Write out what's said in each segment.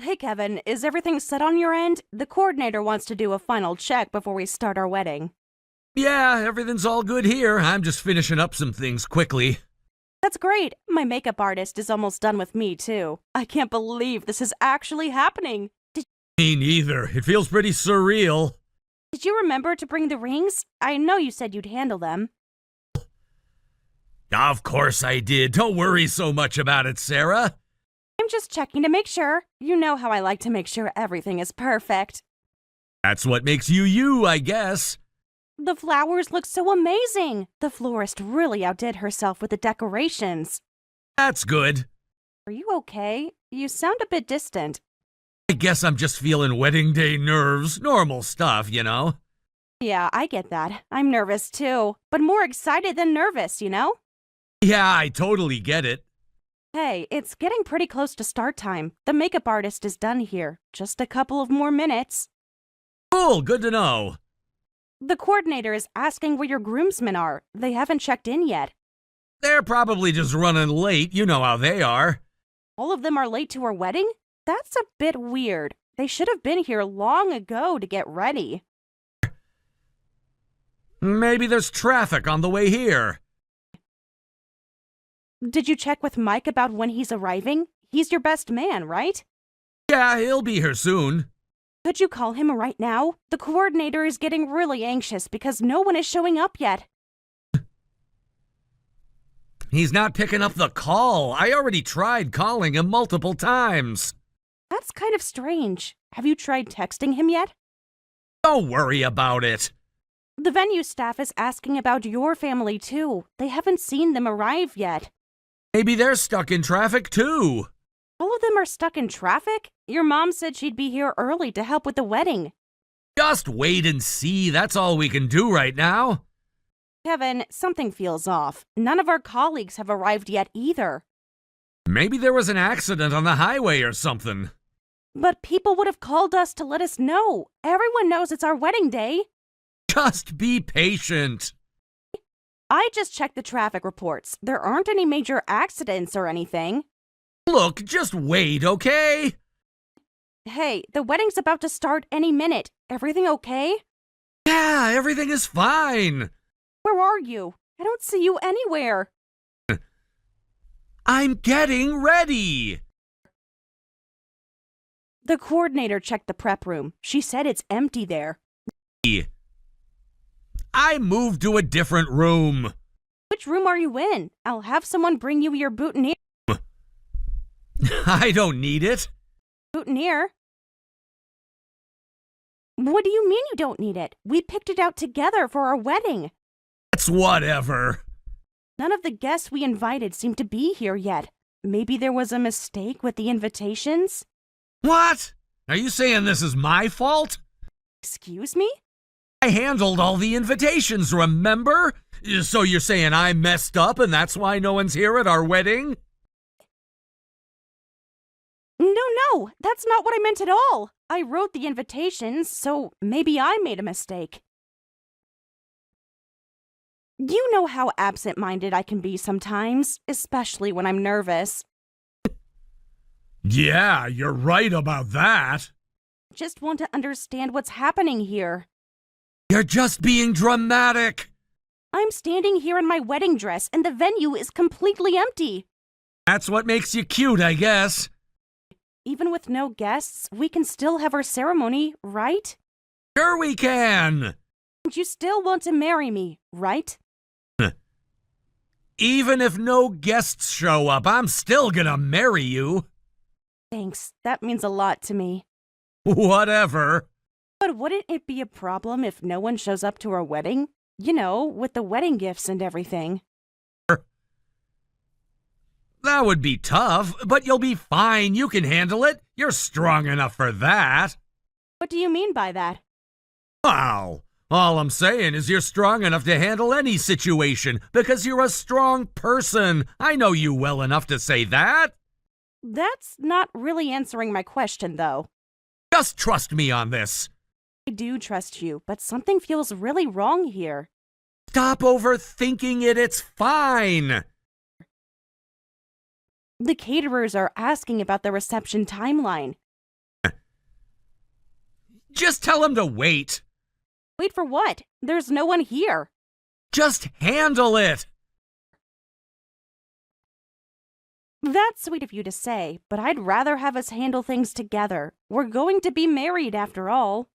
Hey Kevin, is everything set on your end? The coordinator wants to do a final check before we start our wedding. Yeah, everything's all good here. I'm just finishing up some things quickly. That's great. My makeup artist is almost done with me, too. I can't believe this is actually happening. Me neither. It feels pretty surreal. Did you remember to bring the rings? I know you said you'd handle them. Of course I did. Don't worry so much about it, Sarah. I'm just checking to make sure. You know how I like to make sure everything is perfect. That's what makes you you, I guess. The flowers look so amazing. The florist really outdid herself with the decorations. That's good. Are you okay? You sound a bit distant. I guess I'm just feeling wedding day nerves. Normal stuff, you know? Yeah, I get that. I'm nervous too, but more excited than nervous, you know? Yeah, I totally get it. Hey, it's getting pretty close to start time. The makeup artist is done here. Just a couple of more minutes. Cool, good to know. The coordinator is asking where your groomsmen are. They haven't checked in yet. They're probably just running late. You know how they are. All of them are late to our wedding? That's a bit weird. They should have been here long ago to get ready. Maybe there's traffic on the way here. Did you check with Mike about when he's arriving? He's your best man, right? Yeah, he'll be here soon. Could you call him right now? The coordinator is getting really anxious because no one is showing up yet. He's not picking up the call. I already tried calling him multiple times. That's kind of strange. Have you tried texting him yet? Don't worry about it. The venue staff is asking about your family too. They haven't seen them arrive yet. Maybe they're stuck in traffic too. All of them are stuck in traffic? Your mom said she'd be here early to help with the wedding. Just wait and see. That's all we can do right now. Kevin, something feels off. None of our colleagues have arrived yet either. Maybe there was an accident on the highway or something. But people would have called us to let us know. Everyone knows it's our wedding day. Just be patient. I just checked the traffic reports. There aren't any major accidents or anything. Look, just wait, okay? Hey, the wedding's about to start any minute. Everything okay? Yeah, everything is fine. Where are you? I don't see you anywhere. I'm getting ready. The coordinator checked the prep room. She said it's empty there. I moved to a different room. Which room are you in? I'll have someone bring you your boutonniere. I don't need it. Boutonniere? What do you mean you don't need it? We picked it out together for our wedding. It's whatever. None of the guests we invited seem to be here yet. Maybe there was a mistake with the invitations? What? Are you saying this is my fault? Excuse me? I handled all the invitations, remember? So you're saying I messed up and that's why no one's here at our wedding? No, that's not what I meant at all. I wrote the invitations, so maybe I made a mistake. You know how absent-minded I can be sometimes, especially when I'm nervous. Yeah, you're right about that. Just want to understand what's happening here. You're just being dramatic. I'm standing here in my wedding dress and the venue is completely empty. That's what makes you cute, I guess. Even with no guests, we can still have our ceremony, right? Sure we can. And you still want to marry me, right? Even if no guests show up, I'm still gonna marry you. Thanks, that means a lot to me. Whatever. But wouldn't it be a problem if no one shows up to our wedding? You know, with the wedding gifts and everything. That would be tough, but you'll be fine. You can handle it. You're strong enough for that. What do you mean by that? Wow. All I'm saying is you're strong enough to handle any situation because you're a strong person. I know you well enough to say that. That's not really answering my question, though. Just trust me on this. I do trust you, but something feels really wrong here. Stop overthinking it. It's fine. The caterers are asking about the reception timeline. Just tell him to wait. Wait for what? There's no one here. Just handle it. That's sweet of you to say, but I'd rather have us handle things together. We're going to be married after all.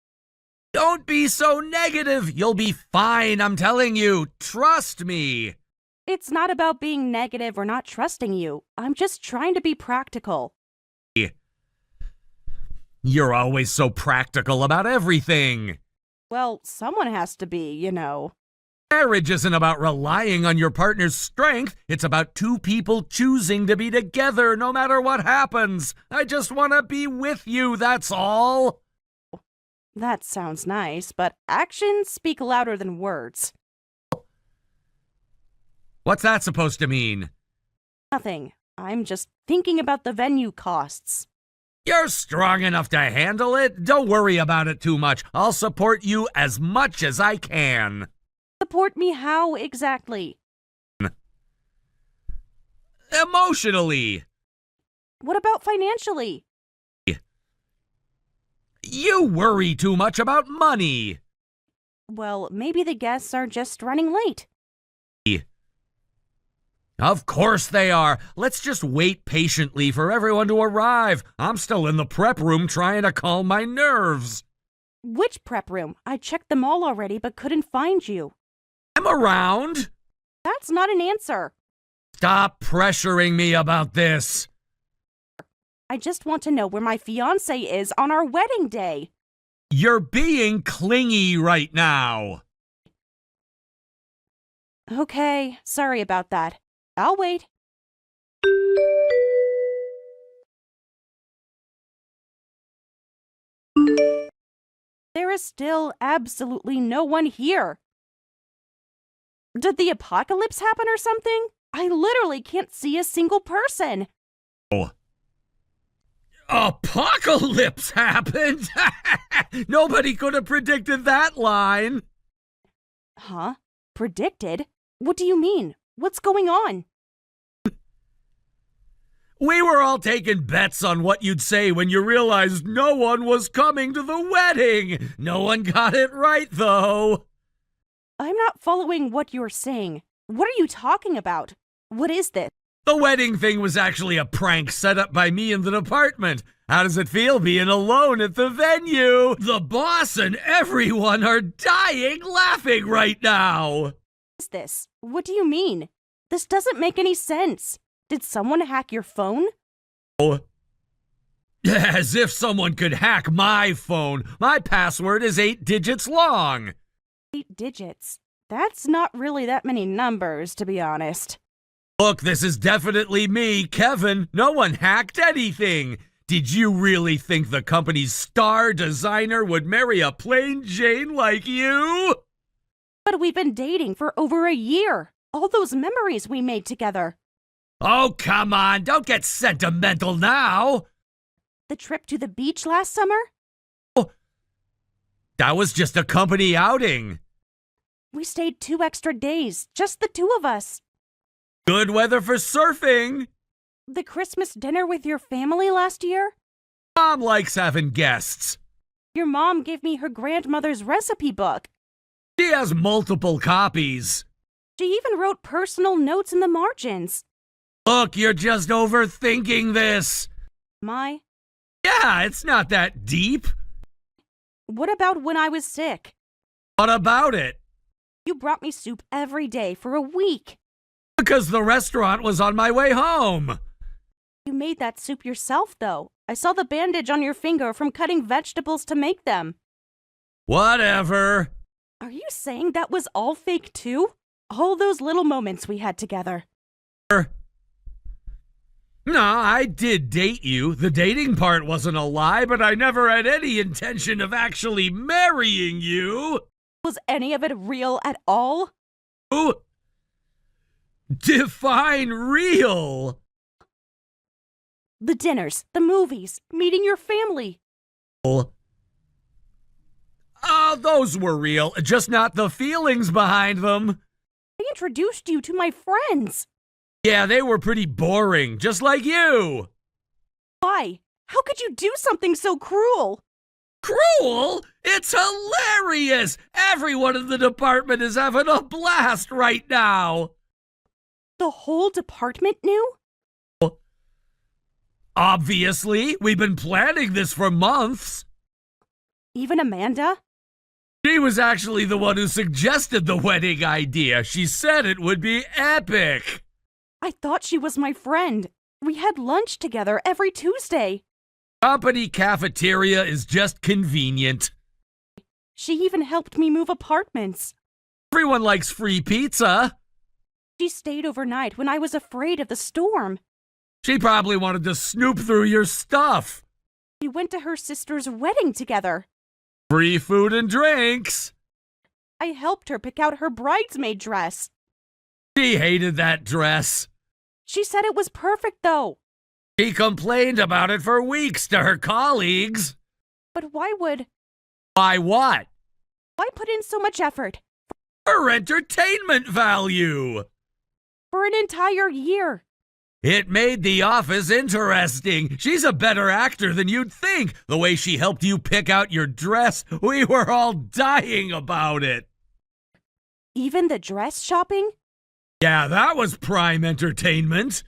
Don't be so negative. You'll be fine, I'm telling you. Trust me. It's not about being negative or not trusting you. I'm just trying to be practical. You're always so practical about everything. Well, someone has to be, you know. Marriage isn't about relying on your partner's strength. It's about two people choosing to be together no matter what happens. I just want to be with you, that's all. That sounds nice, but actions speak louder than words. What's that supposed to mean? Nothing. I'm just thinking about the venue costs. You're strong enough to handle it. Don't worry about it too much. I'll support you as much as I can. Support me how exactly? Emotionally. What about financially? You worry too much about money. Well, maybe the guests are just running late. Of course they are. Let's just wait patiently for everyone to arrive. I'm still in the prep room trying to calm my nerves. Which prep room? I checked them all already but couldn't find you. I'm around. That's not an answer. Stop pressuring me about this. I just want to know where my fiancé is on our wedding day. You're being clingy right now. Okay, sorry about that. I'll wait. There is still absolutely no one here. Did the apocalypse happen or something? I literally can't see a single person. Oh. Apocalypse happened? Nobody could have predicted that line. Huh? Predicted? What do you mean? What's going on? We were all taking bets on what you'd say when you realized no one was coming to the wedding. No one got it right, though. I'm not following what you're saying. What are you talking about? What is this? The wedding thing was actually a prank set up by me in the department. How does it feel being alone at the venue? The boss and everyone are dying laughing right now. What is this? What do you mean? This doesn't make any sense. Did someone hack your phone? Oh. As if someone could hack my phone. My password is 8 digits long. 8 digits. That's not really that many numbers, to be honest. Look, this is definitely me, Kevin. No one hacked anything. Did you really think the company's star designer would marry a plain Jane like you? But we've been dating for over a year. All those memories we made together. Oh, come on. Don't get sentimental now. The trip to the beach last summer? Oh, that was just a company outing. We stayed 2 extra days, just the two of us. Good weather for surfing. The Christmas dinner with your family last year? Mom likes having guests. Your mom gave me her grandmother's recipe book. She has multiple copies. She even wrote personal notes in the margins. Look, you're just overthinking this. My? Yeah, it's not that deep. What about when I was sick? What about it? You brought me soup every day for a week. Because the restaurant was on my way home. You made that soup yourself, though. I saw the bandage on your finger from cutting vegetables to make them. Whatever. Are you saying that was all fake, too? All those little moments we had together. No, I did date you. The dating part wasn't a lie, but I never had any intention of actually marrying you. Was any of it real at all? Ooh. Define real. The dinners, the movies, meeting your family. Oh, those were real, just not the feelings behind them. I introduced you to my friends. Yeah, they were pretty boring, just like you. Why? How could you do something so cruel? Cruel? It's hilarious! Everyone in the department is having a blast right now! The whole department knew? Obviously, we've been planning this for months. Even Amanda? She was actually the one who suggested the wedding idea. She said it would be epic. I thought she was my friend. We had lunch together every Tuesday. Company cafeteria is just convenient. She even helped me move apartments. Everyone likes free pizza. She stayed overnight when I was afraid of the storm. She probably wanted to snoop through your stuff. We went to her sister's wedding together. Free food and drinks. I helped her pick out her bridesmaid dress. She hated that dress. She said it was perfect, though. She complained about it for weeks to her colleagues. But why would... Why what? Why put in so much effort? For entertainment value. For an entire year. It made the office interesting. She's a better actor than you'd think. The way she helped you pick out your dress, we were all dying about it. Even the dress shopping? Yeah, that was prime entertainment.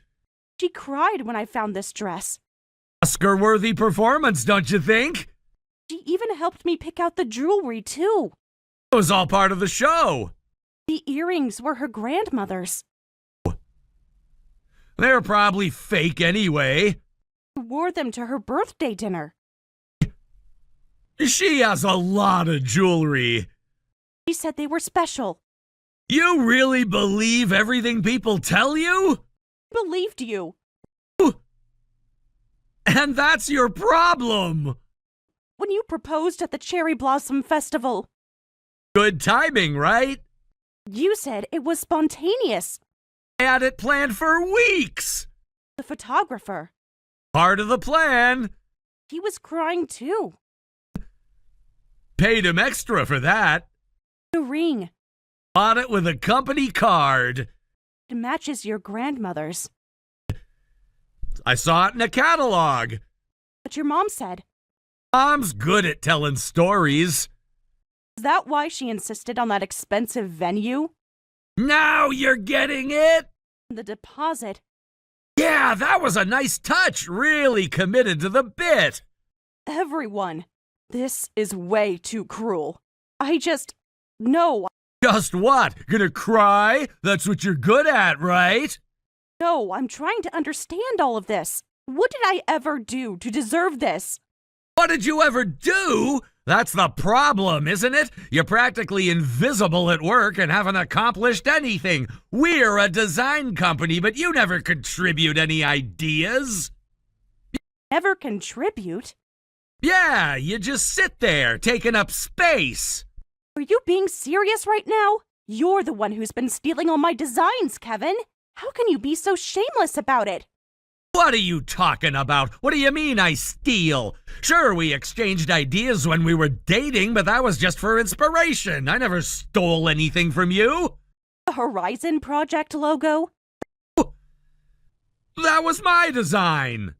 She cried when I found this dress. Oscar-worthy performance, don't you think? She even helped me pick out the jewelry, too. It was all part of the show. The earrings were her grandmother's. They're probably fake anyway. She wore them to her birthday dinner. She has a lot of jewelry. She said they were special. You really believe everything people tell you? Believed you. And that's your problem. When you proposed at the Cherry Blossom Festival. Good timing, right? You said it was spontaneous. I had it planned for weeks. The photographer. Part of the plan. He was crying too. Paid him extra for that. The ring. Bought it with a company card. It matches your grandmother's. I saw it in a catalog. But your mom said. Mom's good at telling stories. Is that why she insisted on that expensive venue? Now you're getting it? The deposit. Yeah, that was a nice touch. Really committed to the bit. Everyone. This is way too cruel. No. Just what? Gonna cry? That's what you're good at, right? No, I'm trying to understand all of this. What did I ever do to deserve this? What did you ever do? That's the problem, isn't it? You're practically invisible at work and haven't accomplished anything. We're a design company, but you never contribute any ideas. Never contribute? Yeah, you just sit there, taking up space. Are you being serious right now? You're the one who's been stealing all my designs, Kevin. How can you be so shameless about it? What are you talking about? What do you mean I steal? Sure, we exchanged ideas when we were dating, but that was just for inspiration. I never stole anything from you. The Horizon Project logo? That was my design.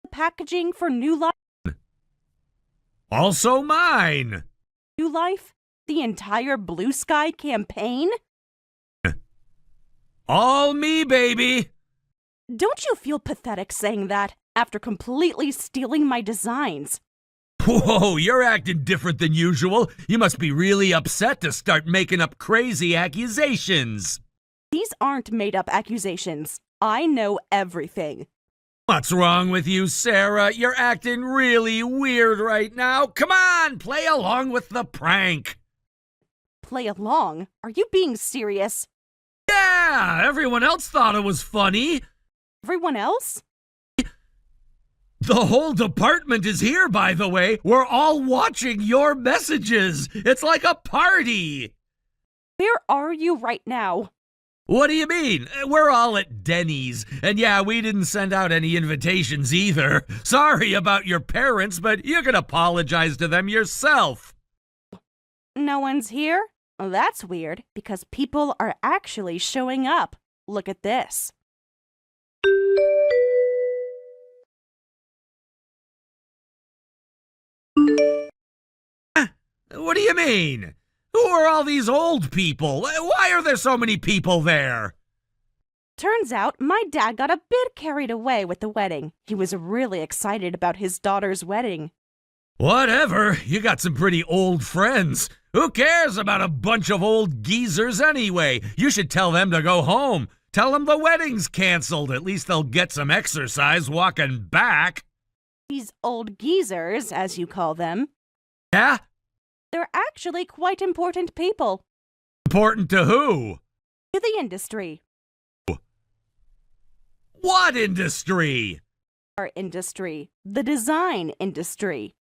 The packaging for New Life? Also mine. New Life? The entire Blue Sky campaign? All me, baby. Don't you feel pathetic saying that after completely stealing my designs? Whoa, you're acting different than usual. You must be really upset to start making up crazy accusations. These aren't made-up accusations. I know everything. What's wrong with you, Sarah? You're acting really weird right now. Come on, play along with the prank. Play along? Are you being serious? Yeah, everyone else thought it was funny. Everyone else? The whole department is here, by the way. We're all watching your messages. It's like a party. Where are you right now? What do you mean? We're all at Denny's. And yeah, we didn't send out any invitations either. Sorry about your parents, but you can apologize to them yourself. No one's here? That's weird, because people are actually showing up. Look at this. you mean? Who are all these old people? Why are there so many people there? Turns out my dad got a bit carried away with the wedding. He was really excited about his daughter's wedding. Whatever, you got some pretty old friends. Who cares about a bunch of old geezers anyway? You should tell them to go home. Tell them the wedding's canceled. At least they'll get some exercise walking back. These old geezers, as you call them, Yeah? they're actually quite important people Important to who? to the industry. What industry? Our industry, the design industry.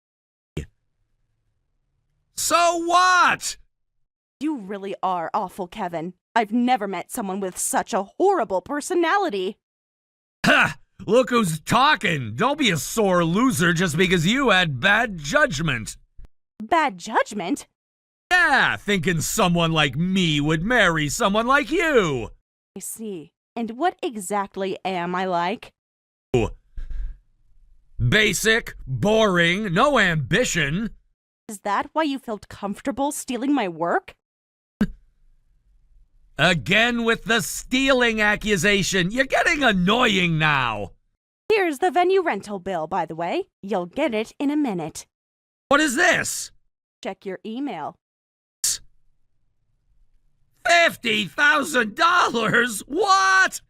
So what? You really are awful, Kevin. I've never met someone with such a horrible personality. Ha! Look who's talking. Don't be a sore loser just because you had bad judgment. Bad judgment? Yeah, thinking someone like me would marry someone like you. I see. And what exactly am I like? Basic, boring, no ambition. Is that why you felt comfortable stealing my work? Again with the stealing accusation. You're getting annoying now. Here's the venue rental bill, by the way. You'll get it in a minute. What is this? Check your email. $50,000? What?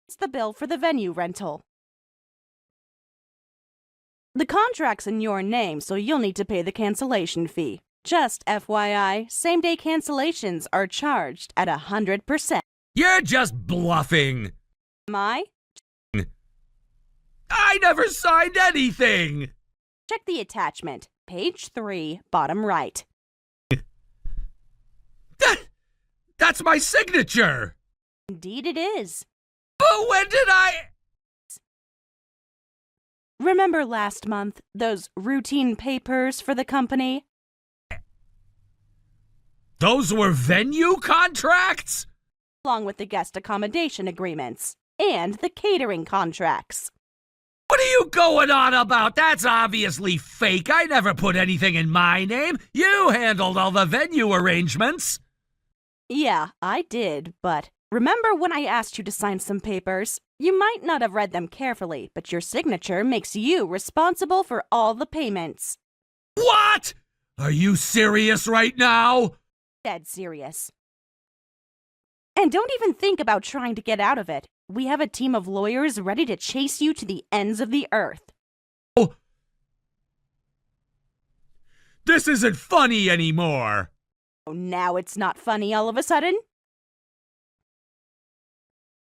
It's the bill for the venue rental. The contract's in your name, so you'll need to pay the cancellation fee. Just FYI, same-day cancellations are charged at 100%. You're just bluffing. Am I? I never signed anything. Check the attachment. Page 3, bottom right. That's my signature. Indeed it is. But when did I... Remember last month, those routine papers for the company? Those were venue contracts? Along with the guest accommodation agreements and the catering contracts. What are you going on about? That's obviously fake. I never put anything in my name. You handled all the venue arrangements. Yeah, I did, but remember when I asked you to sign some papers? You might not have read them carefully, but your signature makes you responsible for all the payments. What? Are you serious right now? Dead serious. And don't even think about trying to get out of it. We have a team of lawyers ready to chase you to the ends of the earth. Oh. This isn't funny anymore. Oh, now it's not funny all of a sudden?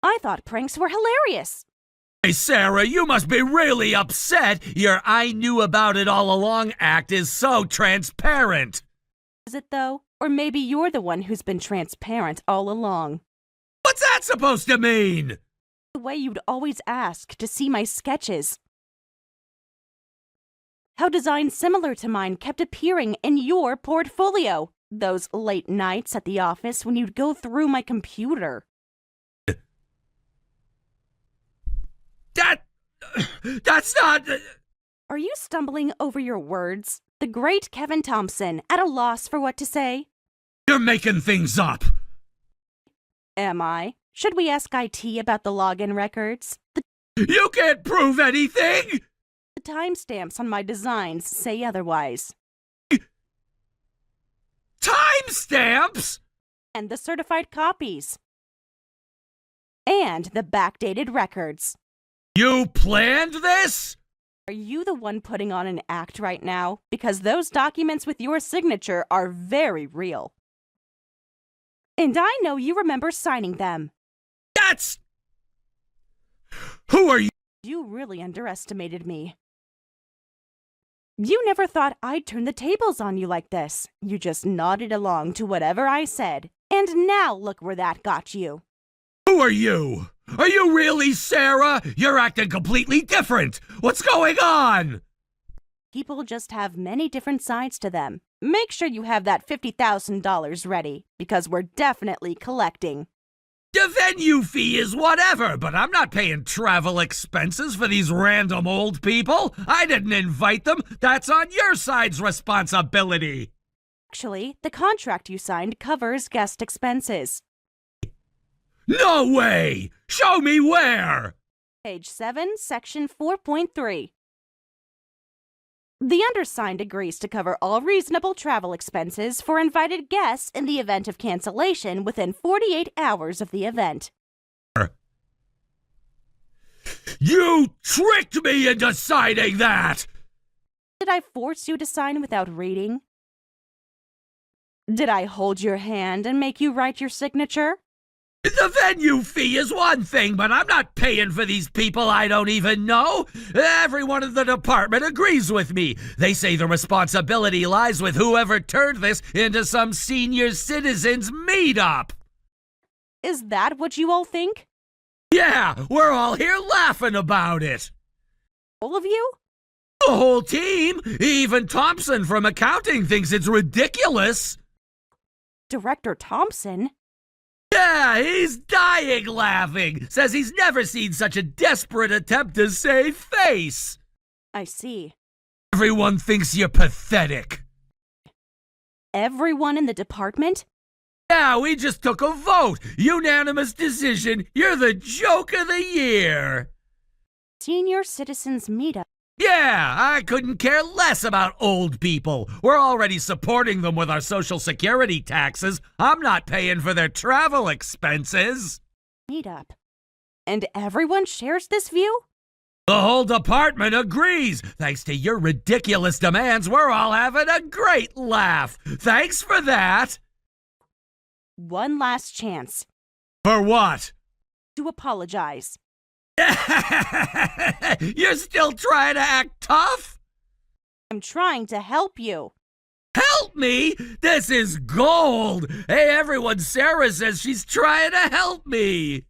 I thought pranks were hilarious. Hey, Sarah, you must be really upset. Your I knew about it all along act is so transparent. Is it though? Or maybe you're the one who's been transparent all along. What's that supposed to mean? The way you'd always ask to see my sketches. How designs similar to mine kept appearing in your portfolio. Those late nights at the office when you'd go through my computer. That's not... Are you stumbling over your words? The great Kevin Thompson, at a loss for what to say? You're making things up. Am I? Should we ask IT about the login records? You can't prove anything. The timestamps on my designs say otherwise. Timestamps? And the certified copies. And the backdated records. You planned this? Are you the one putting on an act right now? Because those documents with your signature are very real. And I know you remember signing them. That's... Who are you? You really underestimated me. You never thought I'd turn the tables on you like this. You just nodded along to whatever I said. And now look where that got you. Who are you? Are you really Sarah? You're acting completely different. What's going on? People just have many different sides to them. Make sure you have that $50,000 ready, because we're definitely collecting. The venue fee is whatever, but I'm not paying travel expenses for these random old people. I didn't invite them. That's on your side's responsibility. Actually, the contract you signed covers guest expenses. No way! Show me where! Page 7, Section 4.3. The undersigned agrees to cover all reasonable travel expenses for invited guests in the event of cancellation within 48 hours of the event. You tricked me into signing that! Did I force you to sign without reading? Did I hold your hand and make you write your signature? The venue fee is one thing, but I'm not paying for these people I don't even know. Everyone in the department agrees with me. They say the responsibility lies with whoever turned this into some senior citizens meetup. Is that what you all think? Yeah, we're all here laughing about it. All of you? The whole team, even Thompson from accounting thinks it's ridiculous. Director Thompson? Yeah, he's dying laughing. Says he's never seen such a desperate attempt to save face. I see. Everyone thinks you're pathetic. Everyone in the department? Yeah, we just took a vote. Unanimous decision. You're the joke of the year. Senior Citizens Meetup. Yeah, I couldn't care less about old people. We're already supporting them with our Social Security taxes. I'm not paying for their travel expenses. Meetup. And everyone shares this view? The whole department agrees. Thanks to your ridiculous demands, we're all having a great laugh. Thanks for that. One last chance. For what? To apologize. You're still trying to act tough? I'm trying to help you. Help me? This is gold. Hey, everyone, Sarah says she's trying to help me.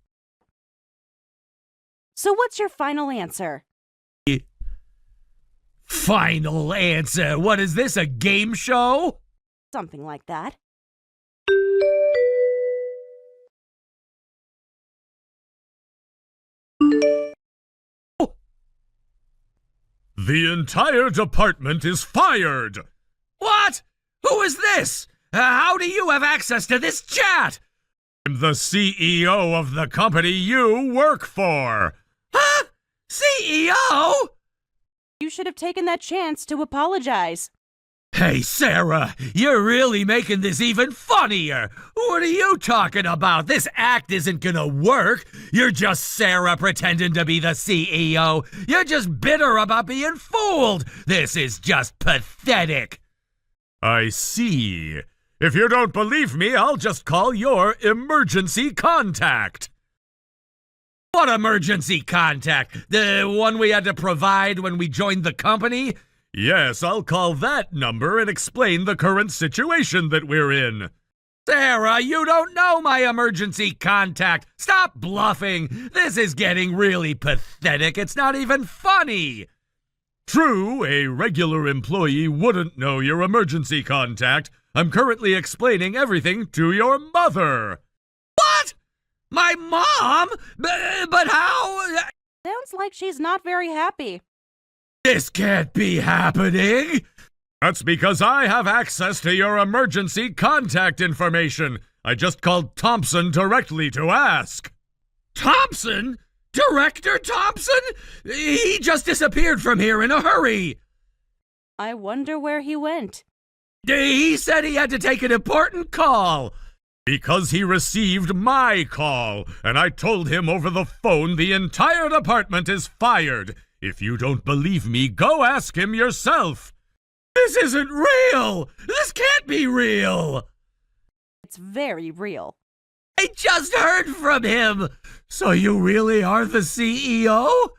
So what's your final answer? Final answer? What is this, a game show? Something like that. The entire department is fired. What? Who is this? How do you have access to this chat? I'm the CEO of the company you work for. Huh? CEO? You should have taken that chance to apologize. Hey, Sarah, you're really making this even funnier. What are you talking about? This act isn't gonna work. You're just Sarah pretending to be the CEO. You're just bitter about being fooled. This is just pathetic. I see. If you don't believe me, I'll just call your emergency contact. What emergency contact? The one we had to provide when we joined the company? Yes, I'll call that number and explain the current situation that we're in. Sarah, you don't know my emergency contact. Stop bluffing. This is getting really pathetic. It's not even funny. True, a regular employee wouldn't know your emergency contact. I'm currently explaining everything to your mother. What? My mom? But how? Sounds like she's not very happy. This can't be happening. That's because I have access to your emergency contact information. I just called Thompson directly to ask. Thompson? Director Thompson? He just disappeared from here in a hurry. I wonder where he went. He said he had to take an important call. Because he received my call, and I told him over the phone the entire department is fired. If you don't believe me, go ask him yourself. This isn't real! This can't be real! It's very real. I just heard from him! So you really are the CEO?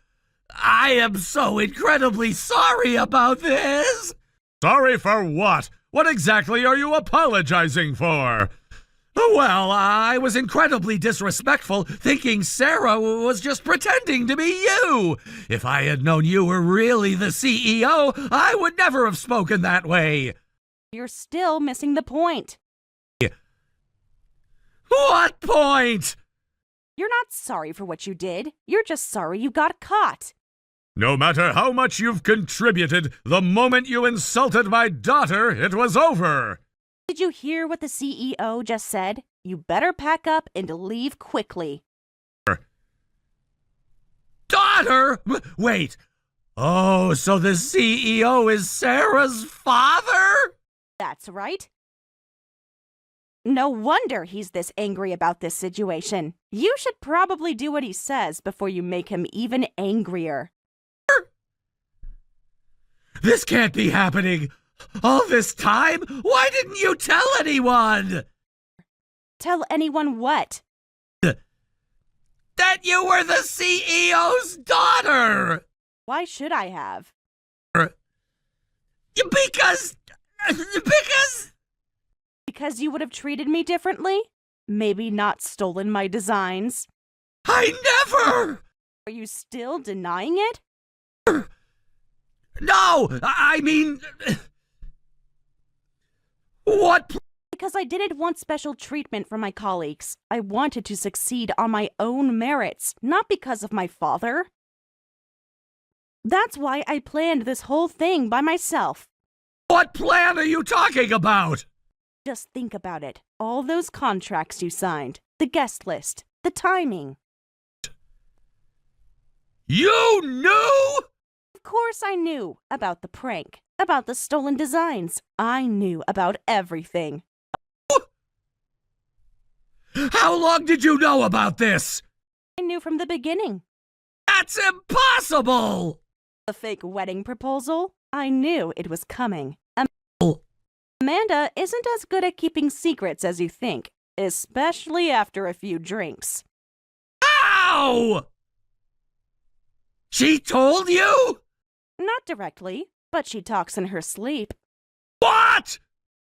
I am so incredibly sorry about this! Sorry for what? What exactly are you apologizing for? Well, I was incredibly disrespectful, thinking Sarah was just pretending to be you. If I had known you were really the CEO, I would never have spoken that way. You're still missing the point. What point? You're not sorry for what you did. You're just sorry you got caught. No matter how much you've contributed, the moment you insulted my daughter, it was over. Did you hear what the CEO just said? You better pack up and leave quickly. Daughter? Wait. Oh, so the CEO is Sarah's father? That's right. No wonder he's this angry about this situation. You should probably do what he says before you make him even angrier. This can't be happening. All this time? Why didn't you tell anyone? Tell anyone what? That you were the CEO's daughter! Why should I have? Because... Because you would have treated me differently? Maybe not stolen my designs? I never! Are you still denying it? No! I mean... What? Because I didn't want special treatment from my colleagues. I wanted to succeed on my own merits, not because of my father. That's why I planned this whole thing by myself. What plan are you talking about? Just think about it. All those contracts you signed, the guest list, the timing. You knew? Of course I knew about the prank, about the stolen designs. I knew about everything. How long did you know about this? I knew from the beginning. That's impossible! The fake wedding proposal? I knew it was coming. Amanda isn't as good at keeping secrets as you think, especially after a few drinks. Ow! She told you? Not directly, but she talks in her sleep. What?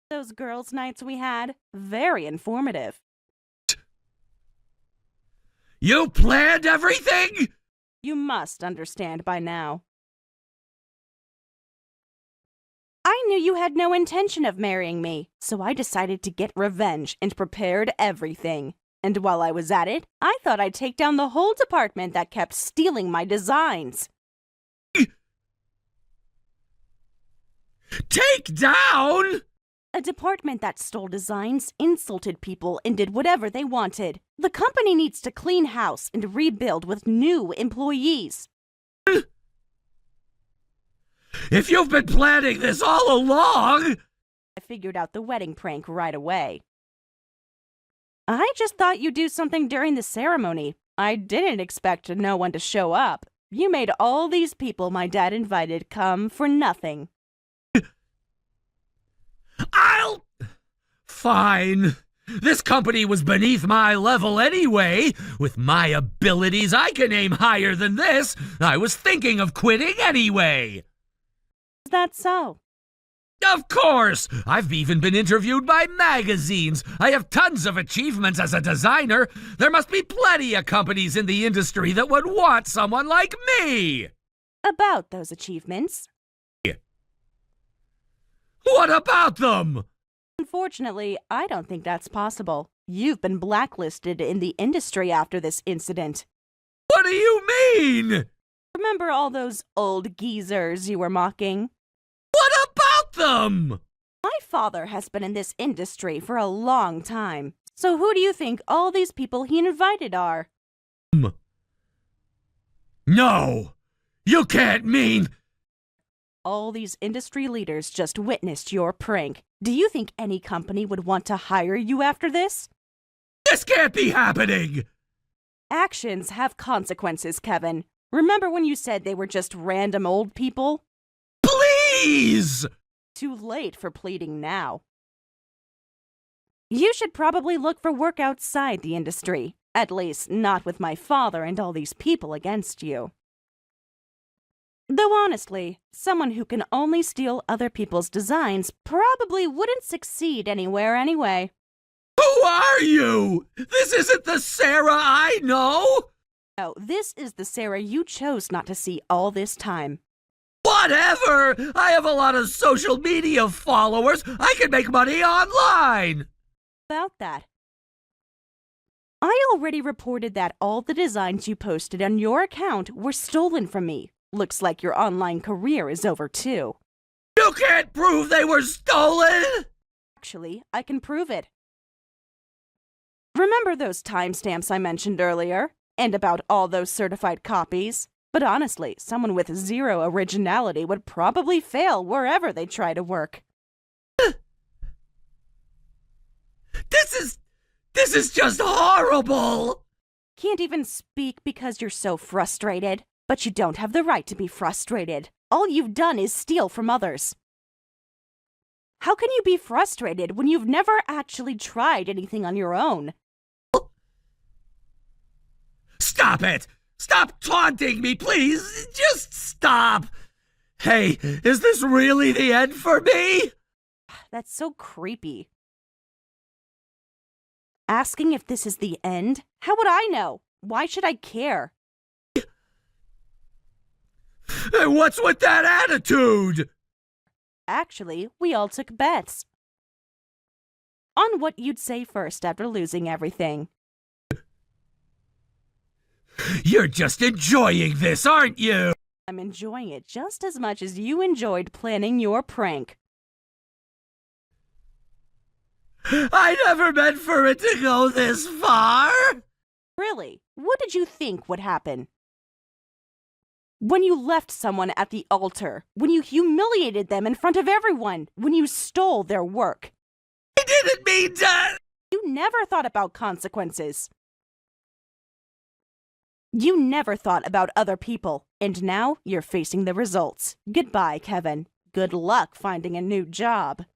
Those girls' nights we had, very informative. You planned everything? You must understand by now. I knew you had no intention of marrying me, so I decided to get revenge and prepared everything. And while I was at it, I thought I'd take down the whole department that kept stealing my designs. Take down? A department that stole designs, insulted people, and did whatever they wanted. The company needs to clean house and rebuild with new employees. If you've been planning this all along... I figured out the wedding prank right away. I just thought you'd do something during the ceremony. I didn't expect no one to show up. You made all these people my dad invited come for nothing. Fine. This company was beneath my level anyway. With my abilities, I can aim higher than this. I was thinking of quitting anyway. Is that so? Of course! I've even been interviewed by magazines. I have tons of achievements as a designer. There must be plenty of companies in the industry that would want someone like me. About those achievements? What about them? Unfortunately, I don't think that's possible. You've been blacklisted in the industry after this incident. What do you mean? Remember all those old geezers you were mocking? What about them? My father has been in this industry for a long time. So who do you think all these people he invited are? No! You can't mean... All these industry leaders just witnessed your prank. Do you think any company would want to hire you after this? This can't be happening! Actions have consequences, Kevin. Remember when you said they were just random old people? Please! Too late for pleading now. You should probably look for work outside the industry. At least, not with my father and all these people against you. Though honestly, someone who can only steal other people's designs probably wouldn't succeed anywhere anyway. Who are you? This isn't the Sarah I know! No, this is the Sarah you chose not to see all this time. Whatever! I have a lot of social media followers. I can make money online! About that. I already reported that all the designs you posted on your account were stolen from me. Looks like your online career is over too. You can't prove they were stolen! Actually, I can prove it. Remember those timestamps I mentioned earlier? And about all those certified copies? But honestly, someone with zero originality would probably fail wherever they try to work. This is just horrible! Can't even speak because you're so frustrated. But you don't have the right to be frustrated. All you've done is steal from others. How can you be frustrated when you've never actually tried anything on your own? Stop it! Stop taunting me, please! Just stop! Hey, is this really the end for me? That's so creepy. Asking if this is the end? How would I know? Why should I care? Hey, what's with that attitude? Actually, we all took bets. On what you'd say first after losing everything. You're just enjoying this, aren't you? I'm enjoying it just as much as you enjoyed planning your prank. I never meant for it to go this far. Really, what did you think would happen? When you left someone at the altar, when you humiliated them in front of everyone, when you stole their work. I didn't mean to. You never thought about consequences. You never thought about other people, and now you're facing the results. Goodbye, Kevin. Good luck finding a new job.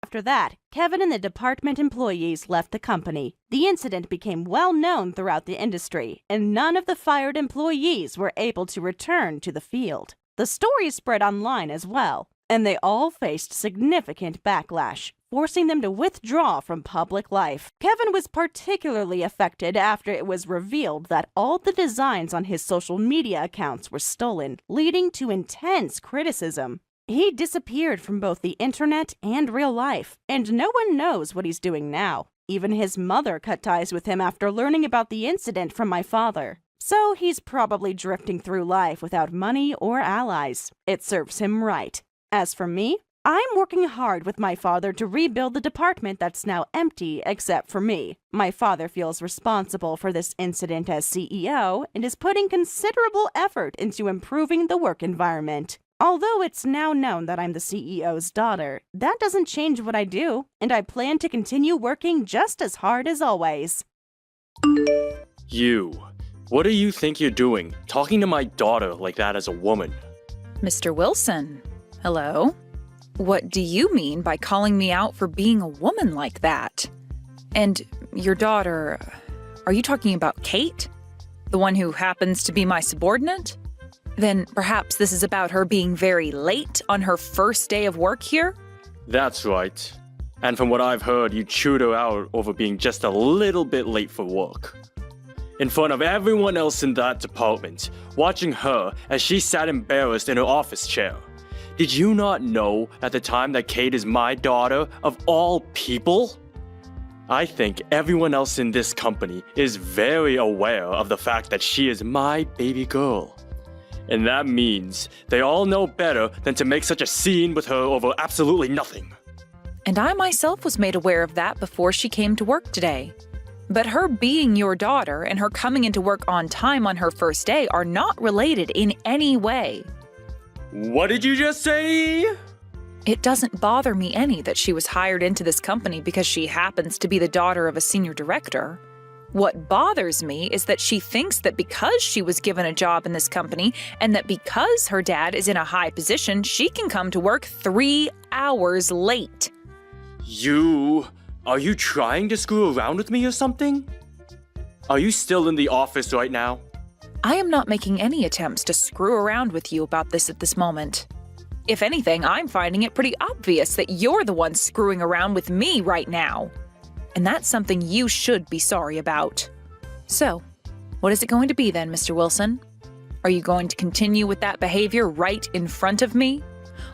After that, Kevin and the department employees left the company. The incident became well known throughout the industry, and none of the fired employees were able to return to the field. The story spread online as well, and they all faced significant backlash, forcing them to withdraw from public life. Kevin was particularly affected after it was revealed that all the designs on his social media accounts were stolen, leading to intense criticism. He disappeared from both the internet and real life, and no one knows what he's doing now. Even his mother cut ties with him after learning about the incident from my father. So he's probably drifting through life without money or allies. It serves him right. As for me, I'm working hard with my father to rebuild the department that's now empty except for me. My father feels responsible for this incident as CEO and is putting considerable effort into improving the work environment. Although it's now known that I'm the CEO's daughter, that doesn't change what I do, and I plan to continue working just as hard as always. You. What do you think you're doing, talking to my daughter like that as a woman? Mr. Wilson, hello? What do you mean by calling me out for being a woman like that? And your daughter, are you talking about Kate? The one who happens to be my subordinate? Then perhaps this is about her being very late on her first day of work here? That's right. And from what I've heard, you chewed her out over being just a little bit late for work. In front of everyone else in that department, watching her as she sat embarrassed in her office chair. Did you not know at the time that Kate is my daughter, of all people? I think everyone else in this company is very aware of the fact that she is my baby girl. And that means they all know better than to make such a scene with her over absolutely nothing. And I myself was made aware of that before she came to work today. But her being your daughter and her coming into work on time on her first day are not related in any way. What did you just say? It doesn't bother me any that she was hired into this company because she happens to be the daughter of a senior director. What bothers me is that she thinks that because she was given a job in this company and that because her dad is in a high position, she can come to work 3 hours late. Are you trying to screw around with me or something? Are you still in the office right now? I am not making any attempts to screw around with you about this at this moment. If anything, I'm finding it pretty obvious that you're the one screwing around with me right now. And that's something you should be sorry about. So, what is it going to be then, Mr. Wilson? Are you going to continue with that behavior right in front of me?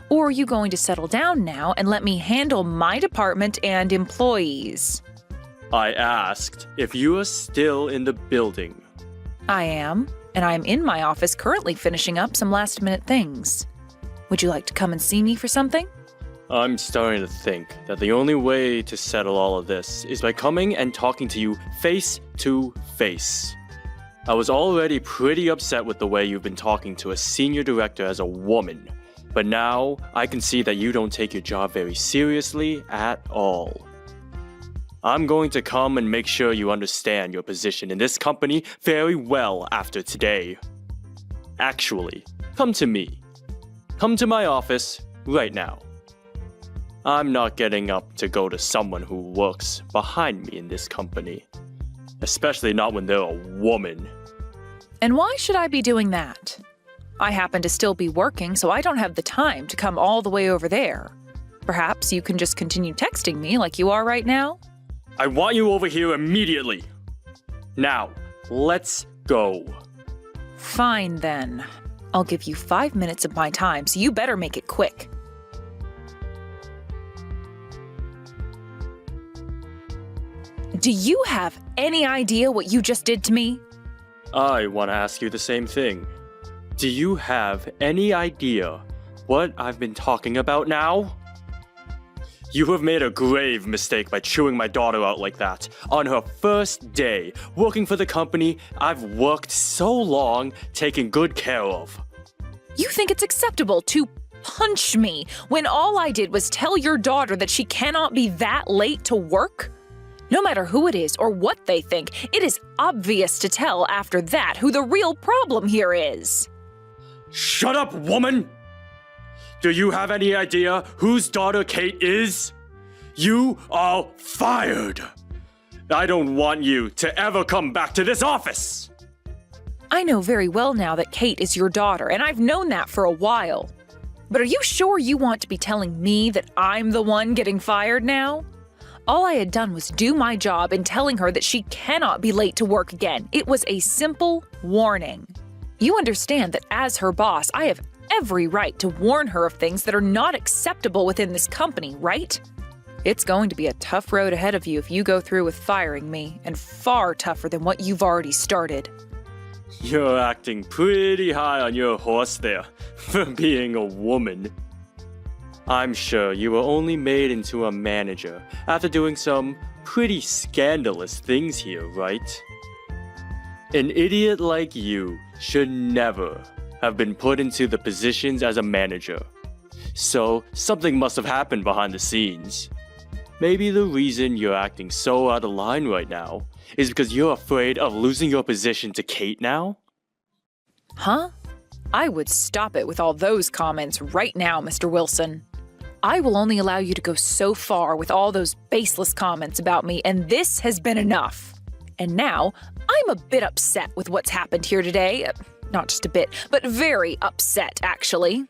Or are you going to settle down now and let me handle my department and employees? I asked if you are still in the building. I am. and I'm in my office currently finishing up some last-minute things. Would you like to come and see me for something? I'm starting to think that the only way to settle all of this is by coming and talking to you face to face. I was already pretty upset with the way you've been talking to a senior director as a woman, but now I can see that you don't take your job very seriously at all. I'm going to come and make sure you understand your position in this company very well after today. Actually, come to me. Come to my office right now. I'm not getting up to go to someone who works behind me in this company. Especially not when they're a woman. And why should I be doing that? I happen to still be working, so I don't have the time to come all the way over there. Perhaps you can just continue texting me like you are right now? I want you over here immediately. Now, let's go. Fine then. I'll give you 5 minutes of my time, so you better make it quick. Do you have any idea what you just did to me? I want to ask you the same thing. Do you have any idea what I've been talking about now? You have made a grave mistake by chewing my daughter out like that on her first day working for the company I've worked so long taking good care of. You think it's acceptable to punch me when all I did was tell your daughter that she cannot be that late to work? No matter who it is or what they think, it is obvious to tell after that who the real problem here is. Shut up, woman! Do you have any idea whose daughter Kate is? You are fired! I don't want you to ever come back to this office! I know very well now that Kate is your daughter, and I've known that for a while. But are you sure you want to be telling me that I'm the one getting fired now? All I had done was do my job in telling her that she cannot be late to work again. It was a simple warning. You understand that as her boss, I have every right to warn her of things that are not acceptable within this company, right? It's going to be a tough road ahead of you if you go through with firing me, and far tougher than what you've already started. You're acting pretty high on your horse there, for being a woman. I'm sure you were only made into a manager after doing some pretty scandalous things here, right? An idiot like you should never have been put into the positions as a manager. So something must have happened behind the scenes. Maybe the reason you're acting so out of line right now is because you're afraid of losing your position to Kate now? Huh? I would stop it with all those comments right now, Mr. Wilson. I will only allow you to go so far with all those baseless comments about me, and this has been enough. And now, I'm a bit upset with what's happened here today. Not just a bit, but very upset, actually.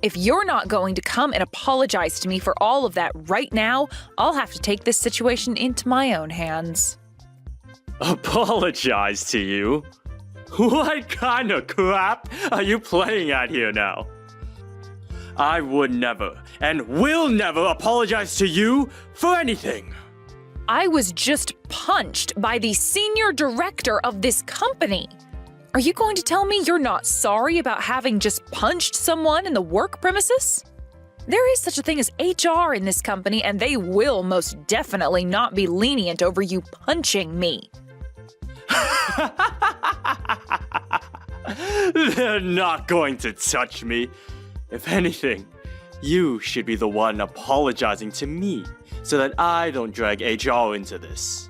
If you're not going to come and apologize to me for all of that right now, I'll have to take this situation into my own hands. Apologize to you? What kind of crap are you playing at here now? I would never and will never apologize to you for anything. I was just punched by the senior director of this company. Are you going to tell me you're not sorry about having just punched someone in the work premises? There is such a thing as HR in this company, and they will most definitely not be lenient over you punching me. They're not going to touch me. If anything, you should be the one apologizing to me so that I don't drag HR into this.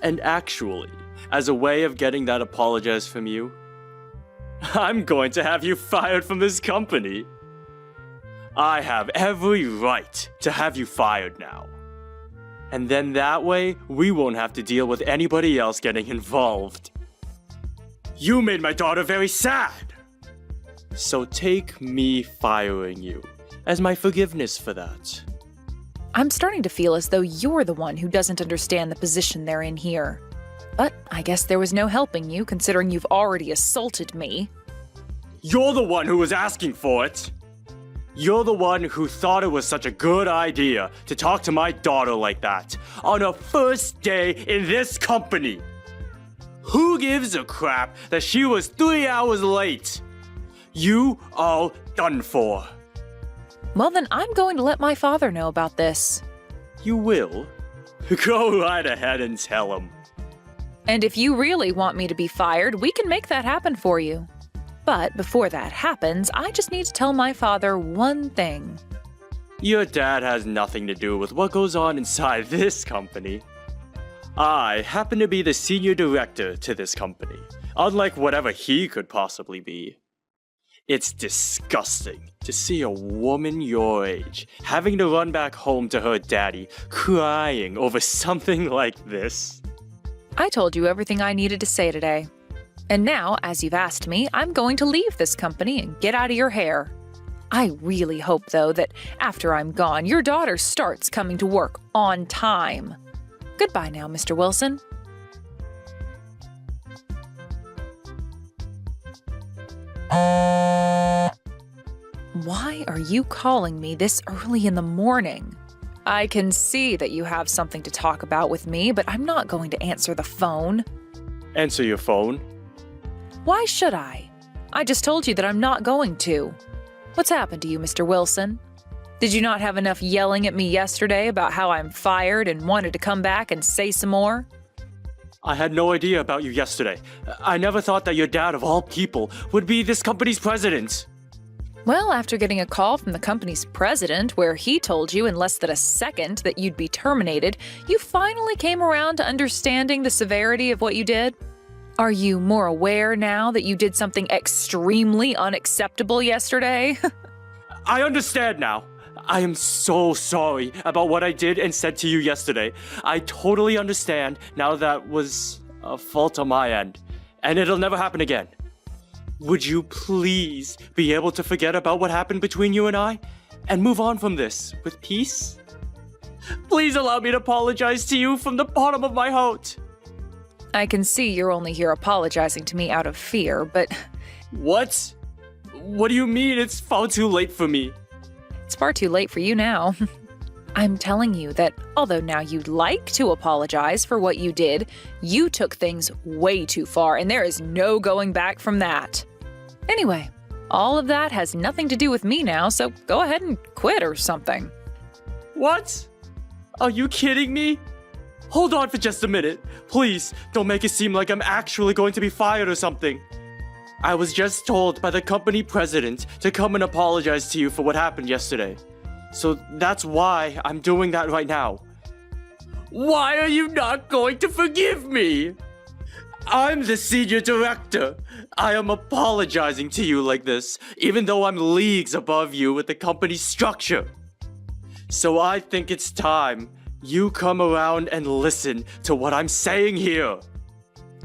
And actually, as a way of getting that apologize from you, I'm going to have you fired from this company. I have every right to have you fired now. And then that way, we won't have to deal with anybody else getting involved. You made my daughter very sad. So take me firing you as my forgiveness for that. I'm starting to feel as though you're the one who doesn't understand the position they're in here. But I guess there was no helping you, considering you've already assaulted me. You're the one who was asking for it. You're the one who thought it was such a good idea to talk to my daughter like that on her first day in this company. Who gives a crap that she was 3 hours late? You all done for. Well, then I'm going to let my father know about this. You will? Go right ahead and tell him. And if you really want me to be fired, we can make that happen for you. But before that happens, I just need to tell my father one thing. Your dad has nothing to do with what goes on inside this company. I happen to be the senior director to this company, unlike whatever he could possibly be. It's disgusting to see a woman your age having to run back home to her daddy crying over something like this. I told you everything I needed to say today. And now, as you've asked me, I'm going to leave this company and get out of your hair. I really hope, though, that after I'm gone, your daughter starts coming to work on time. Goodbye now, Mr. Wilson. Why are you calling me this early in the morning? I can see that you have something to talk about with me, but I'm not going to answer the phone. Answer your phone. Why should I? I just told you that I'm not going to. What's happened to you, Mr. Wilson? Did you not have enough yelling at me yesterday about how I'm fired and wanted to come back and say some more? I had no idea about you yesterday. I never thought that your dad, of all people, would be this company's president. Well, after getting a call from the company's president where he told you in less than a second that you'd be terminated, you finally came around to understanding the severity of what you did? Are you more aware now that you did something extremely unacceptable yesterday? I understand now. I am so sorry about what I did and said to you yesterday. I totally understand now that was a fault on my end, and it'll never happen again. Would you please be able to forget about what happened between you and I and move on from this with peace? Please allow me to apologize to you from the bottom of my heart. I can see you're only here apologizing to me out of fear, but What? What do you mean it's far too late for me? it's far too late for you now. I'm telling you that although now you'd like to apologize for what you did, you took things way too far and there is no going back from that. Anyway, all of that has nothing to do with me now, so go ahead and quit or something. What? Are you kidding me? Hold on for just a minute. Please, don't make it seem like I'm actually going to be fired or something. I was just told by the company president to come and apologize to you for what happened yesterday. So that's why I'm doing that right now. Why are you not going to forgive me? I'm the senior director. I am apologizing to you like this, even though I'm leagues above you with the company's structure. So I think it's time you come around and listen to what I'm saying here.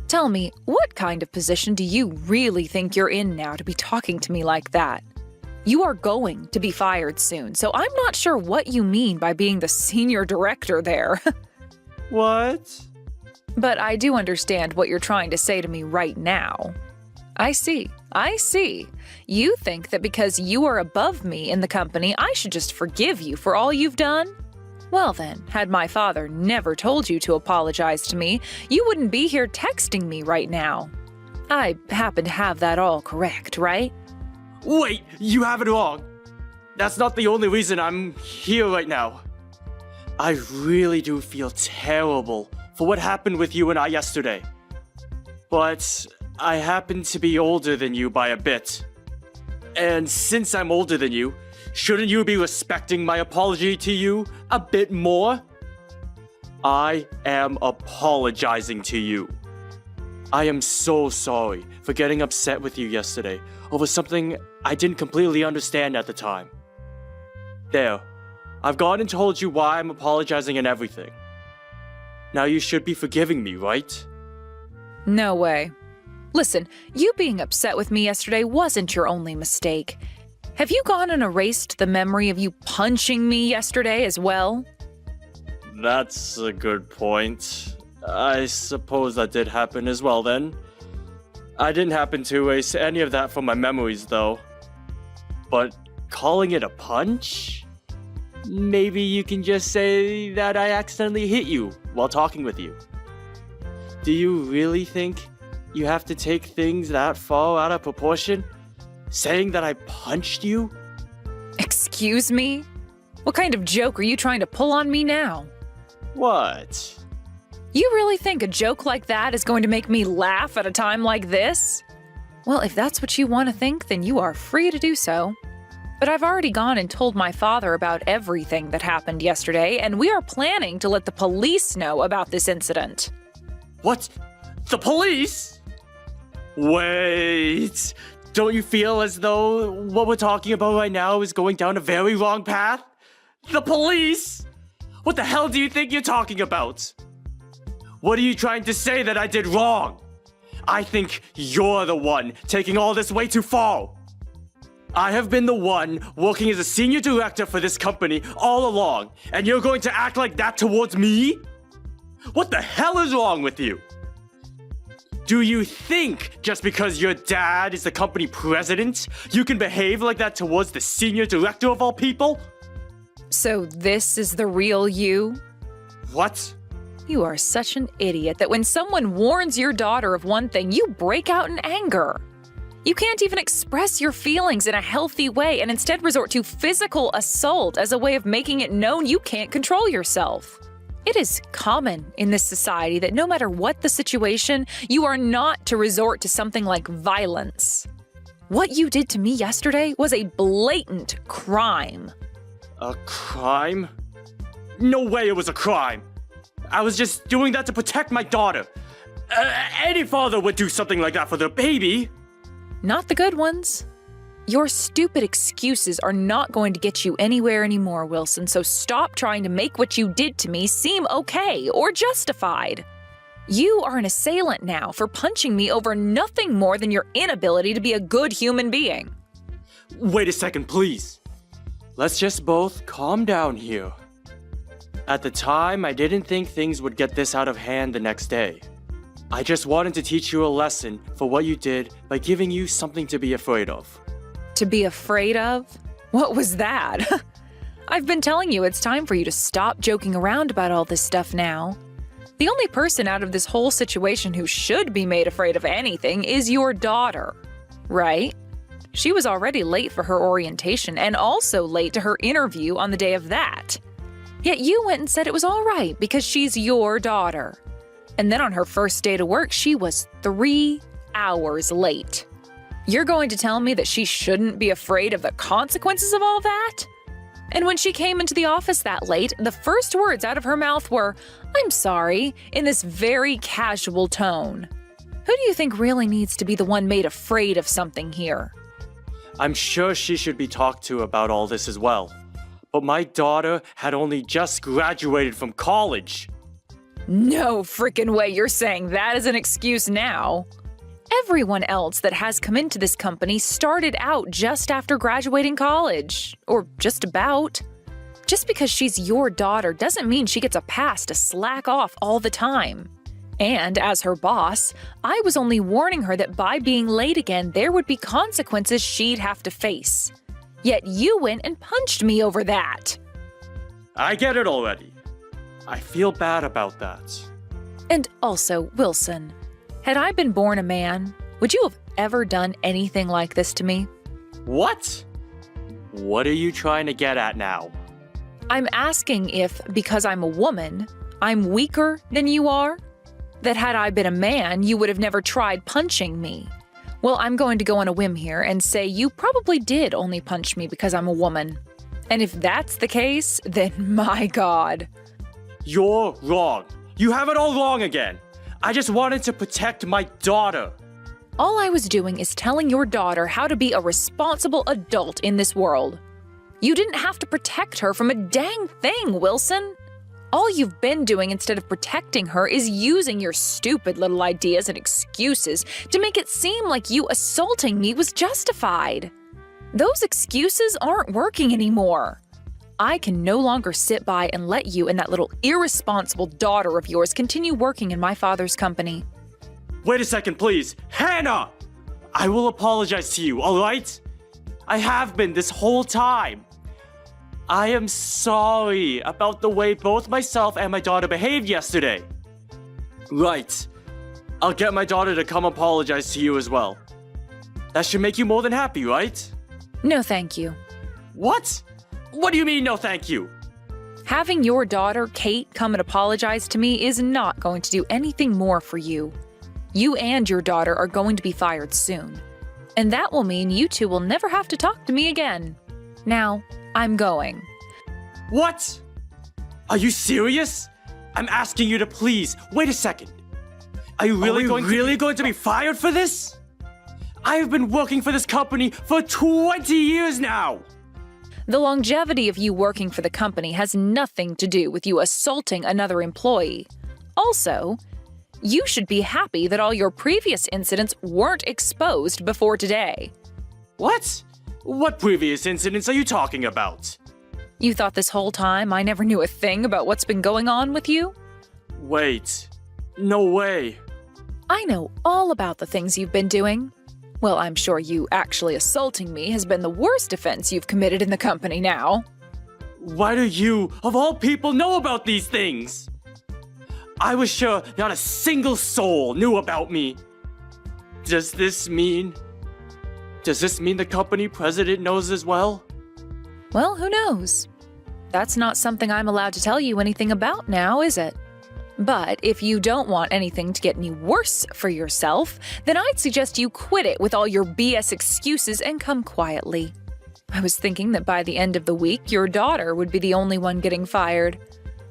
Tell me, what kind of position do you really think you're in now to be talking to me like that? You are going to be fired soon, so I'm not sure what you mean by being the senior director there. What? But I do understand what you're trying to say to me right now. I see. You think that because you are above me in the company, I should just forgive you for all you've done? Well then, had my father never told you to apologize to me, you wouldn't be here texting me right now. I happen to have that all correct, right? Wait, you have it wrong. That's not the only reason I'm here right now. I really do feel terrible for what happened with you and I yesterday. But I happen to be older than you by a bit. And since I'm older than you, shouldn't you be respecting my apology to you a bit more? I am apologizing to you. I am so sorry for getting upset with you yesterday over something I didn't completely understand at the time. There, I've gone and told you why I'm apologizing and everything. Now you should be forgiving me, right? No way. Listen, you being upset with me yesterday wasn't your only mistake. Have you gone and erased the memory of you punching me yesterday as well? That's a good point. I suppose that did happen as well then. I didn't happen to erase any of that from my memories though. But calling it a punch? Maybe you can just say that I accidentally hit you while talking with you. Do you really think you have to take things that far out of proportion? Saying that I punched you? Excuse me? What kind of joke are you trying to pull on me now? What? You really think a joke like that is going to make me laugh at a time like this? Well, if that's what you want to think, then you are free to do so. But I've already gone and told my father about everything that happened yesterday, and we are planning to let the police know about this incident. What? The police? Wait. Don't you feel as though what we're talking about right now is going down a very wrong path? The police? What the hell do you think you're talking about? What are you trying to say that I did wrong? I think you're the one taking all this way too far. I have been the one working as a senior director for this company all along, and you're going to act like that towards me? What the hell is wrong with you? Do you think just because your dad is the company president, you can behave like that towards the senior director of all people? So this is the real you? What? You are such an idiot that when someone warns your daughter of one thing, you break out in anger. You can't even express your feelings in a healthy way and instead resort to physical assault as a way of making it known you can't control yourself. It is common in this society that no matter what the situation, you are not to resort to something like violence. What you did to me yesterday was a blatant crime. A crime? No way it was a crime. I was just doing that to protect my daughter. Any father would do something like that for their baby. Not the good ones. Your stupid excuses are not going to get you anywhere anymore, Wilson, so stop trying to make what you did to me seem okay or justified. You are an assailant now for punching me over nothing more than your inability to be a good human being. Wait a second, please. Let's just both calm down here. At the time, I didn't think things would get this out of hand the next day. I just wanted to teach you a lesson for what you did by giving you something to be afraid of. To be afraid of? What was that? I've been telling you it's time for you to stop joking around about all this stuff now. The only person out of this whole situation who should be made afraid of anything is your daughter, right? She was already late for her orientation and also late to her interview on the day of that. Yet you went and said it was all right because she's your daughter. And then on her first day to work, she was 3 hours late. You're going to tell me that she shouldn't be afraid of the consequences of all that? And when she came into the office that late, the first words out of her mouth were, "I'm sorry," in this very casual tone. Who do you think really needs to be the one made afraid of something here? I'm sure she should be talked to about all this as well. But my daughter had only just graduated from college. No frickin' way you're saying that is an excuse now. Everyone else that has come into this company started out just after graduating college. Or just about. Just because she's your daughter doesn't mean she gets a pass to slack off all the time. And as her boss, I was only warning her that by being late again, there would be consequences she'd have to face. Yet you went and punched me over that. I get it already. I feel bad about that. And also, Wilson, had I been born a man, would you have ever done anything like this to me? What? What are you trying to get at now? I'm asking if, because I'm a woman, I'm weaker than you are? That had I been a man, you would have never tried punching me. Well, I'm going to go on a whim here and say you probably did only punch me because I'm a woman. And if that's the case, then my God. You're wrong. You have it all wrong again. I just wanted to protect my daughter. All I was doing is telling your daughter how to be a responsible adult in this world. You didn't have to protect her from a dang thing, Wilson. All you've been doing instead of protecting her is using your stupid little ideas and excuses to make it seem like you assaulting me was justified. Those excuses aren't working anymore. I can no longer sit by and let you and that little irresponsible daughter of yours continue working in my father's company. Wait a second, please. Hannah! I will apologize to you, alright? I have been this whole time. I am sorry about the way both myself and my daughter behaved yesterday. Right. I'll get my daughter to come apologize to you as well. That should make you more than happy, right? No, thank you. What? What do you mean, no thank you? Having your daughter, Kate, come and apologize to me is not going to do anything more for you. You and your daughter are going to be fired soon. And that will mean you two will never have to talk to me again. Now, I'm going. What? Are you serious? I'm asking you to please, wait a second. Are you really going to be fired for this? I have been working for this company for 20 years now! The longevity of you working for the company has nothing to do with you assaulting another employee. Also, you should be happy that all your previous incidents weren't exposed before today. What? What previous incidents are you talking about? You thought this whole time I never knew a thing about what's been going on with you? Wait. No way. I know all about the things you've been doing. Well, I'm sure you actually assaulting me has been the worst offense you've committed in the company now. Why do you, of all people, know about these things? I was sure not a single soul knew about me. Does this mean the company president knows as well? Well, who knows? That's not something I'm allowed to tell you anything about now, is it? But if you don't want anything to get any worse for yourself, then I'd suggest you quit it with all your BS excuses and come quietly. I was thinking that by the end of the week, your daughter would be the only one getting fired.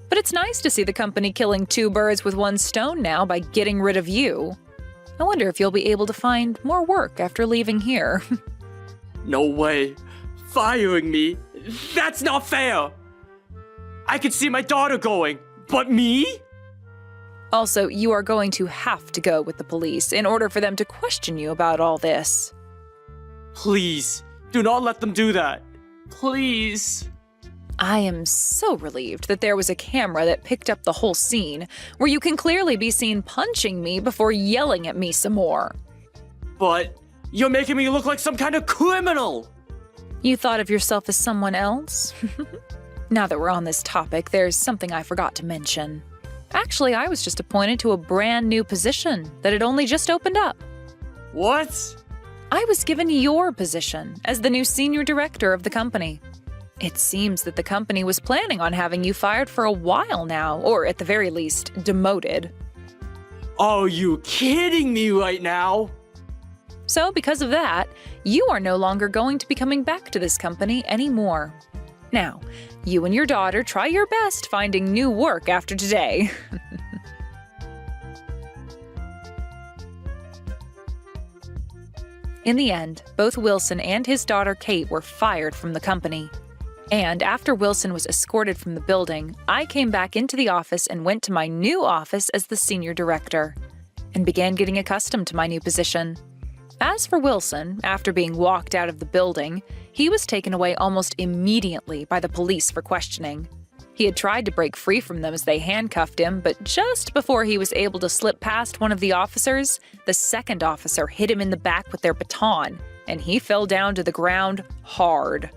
But it's nice to see the company killing two birds with one stone now by getting rid of you. I wonder if you'll be able to find more work after leaving here. No way. Firing me? That's not fair. I could see my daughter going, but me? Also, you are going to have to go with the police in order for them to question you about all this. Please, do not let them do that. Please. I am so relieved that there was a camera that picked up the whole scene, where you can clearly be seen punching me before yelling at me some more. But you're making me look like some kind of criminal. You thought of yourself as someone else? Now that we're on this topic, there's something I forgot to mention. Actually, I was just appointed to a brand new position that had only just opened up. What? I was given your position as the new senior director of the company. It seems that the company was planning on having you fired for a while now, or at the very least, demoted. Are you kidding me right now? So because of that, you are no longer going to be coming back to this company anymore. Now, you and your daughter try your best finding new work after today. In the end, both Wilson and his daughter Kate were fired from the company. And after Wilson was escorted from the building, I came back into the office and went to my new office as the senior director, and began getting accustomed to my new position. As for Wilson, after being walked out of the building, he was taken away almost immediately by the police for questioning. He had tried to break free from them as they handcuffed him, but just before he was able to slip past one of the officers, the second officer hit him in the back with their baton, and he fell down to the ground hard.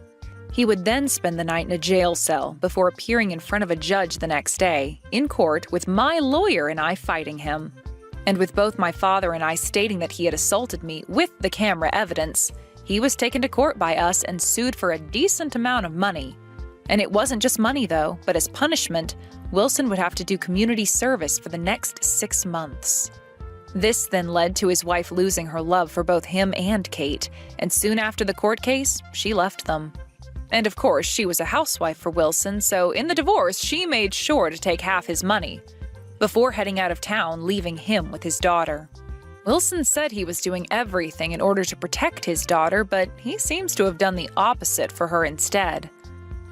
He would then spend the night in a jail cell before appearing in front of a judge the next day, in court with my lawyer and I fighting him. And with both my father and I stating that he had assaulted me with the camera evidence, he was taken to court by us and sued for a decent amount of money. And it wasn't just money though, but as punishment, Wilson would have to do community service for the next 6 months. This then led to his wife losing her love for both him and Kate, and soon after the court case, she left them. And of course, she was a housewife for Wilson, so in the divorce, she made sure to take half his money, before heading out of town, leaving him with his daughter. Wilson said he was doing everything in order to protect his daughter, but he seems to have done the opposite for her instead.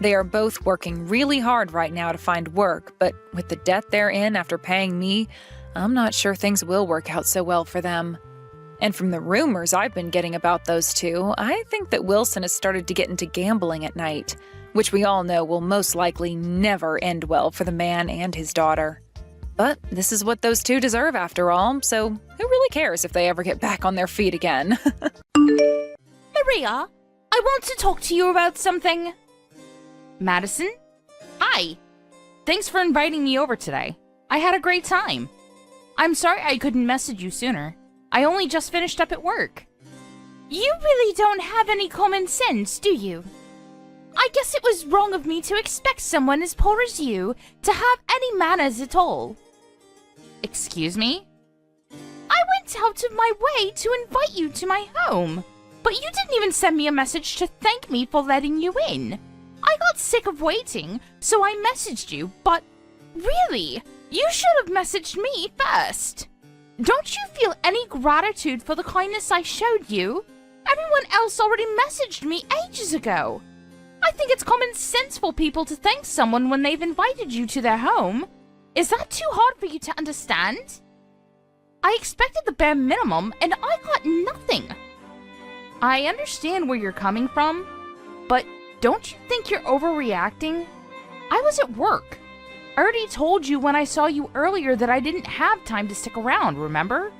They are both working really hard right now to find work, but with the debt they're in after paying me, I'm not sure things will work out so well for them. And from the rumors I've been getting about those two, I think that Wilson has started to get into gambling at night, which we all know will most likely never end well for the man and his daughter. But this is what those two deserve after all, so who really cares if they ever get back on their feet again? Maria, I want to talk to you about something. Madison? Hi. Thanks for inviting me over today. I had a great time. I'm sorry I couldn't message you sooner. I only just finished up at work. You really don't have any common sense, do you? I guess it was wrong of me to expect someone as poor as you to have any manners at all. Excuse me? I went out of my way to invite you to my home, but you didn't even send me a message to thank me for letting you in. I got sick of waiting, so I messaged you, but really, you should have messaged me first. Don't you feel any gratitude for the kindness I showed you? Everyone else already messaged me ages ago. I think it's common sense for people to thank someone when they've invited you to their home. Is that too hard for you to understand? I expected the bare minimum, and I got nothing. I understand where you're coming from, but don't you think you're overreacting? I was at work. I already told you when I saw you earlier that I didn't have time to stick around, remember?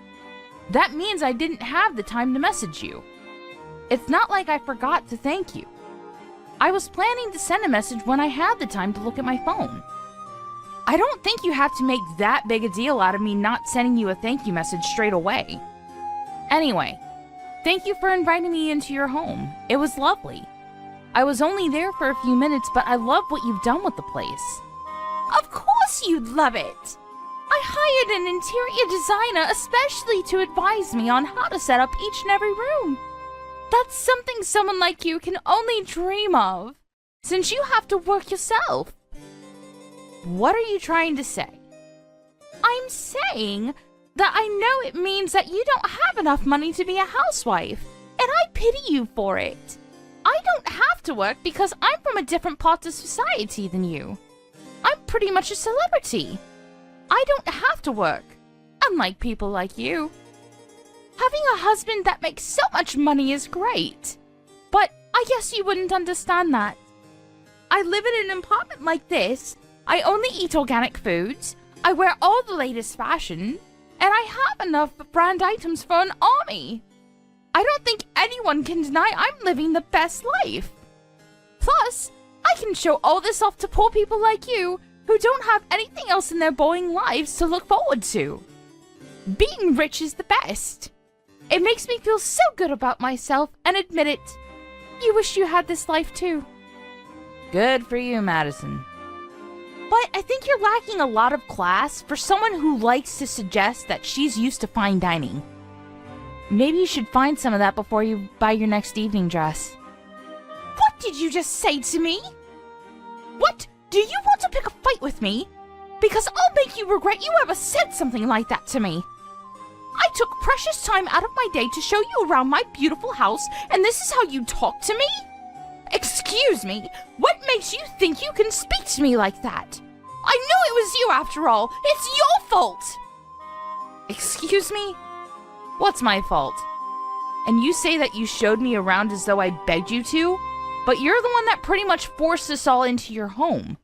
That means I didn't have the time to message you. It's not like I forgot to thank you. I was planning to send a message when I had the time to look at my phone. I don't think you have to make that big a deal out of me not sending you a thank you message straight away. Anyway, thank you for inviting me into your home. It was lovely. I was only there for a few minutes, but I love what you've done with the place. Of course you'd love it! I hired an interior designer especially to advise me on how to set up each and every room. That's something someone like you can only dream of, since you have to work yourself. What are you trying to say? I'm saying that I know it means that you don't have enough money to be a housewife, and I pity you for it. I don't have to work because I'm from a different part of society than you. I'm pretty much a celebrity. I don't have to work, unlike people like you. Having a husband that makes so much money is great, but I guess you wouldn't understand that. I live in an apartment like this. I only eat organic foods, I wear all the latest fashion, and I have enough brand items for an army. I don't think anyone can deny I'm living the best life. Plus, I can show all this off to poor people like you who don't have anything else in their boring lives to look forward to. Being rich is the best. It makes me feel so good about myself and admit it. You wish you had this life too. Good for you, Madison. But I think you're lacking a lot of class for someone who likes to suggest that she's used to fine dining. Maybe you should find some of that before you buy your next evening dress. What did you just say to me? What? Do you want to pick a fight with me? Because I'll make you regret you ever said something like that to me. I took precious time out of my day to show you around my beautiful house, and this is how you talk to me? Excuse me, what makes you think you can speak to me like that? I knew it was you after all. It's your fault. Excuse me? What's my fault? And you say that you showed me around as though I begged you to? But you're the one that pretty much forced us all into your home.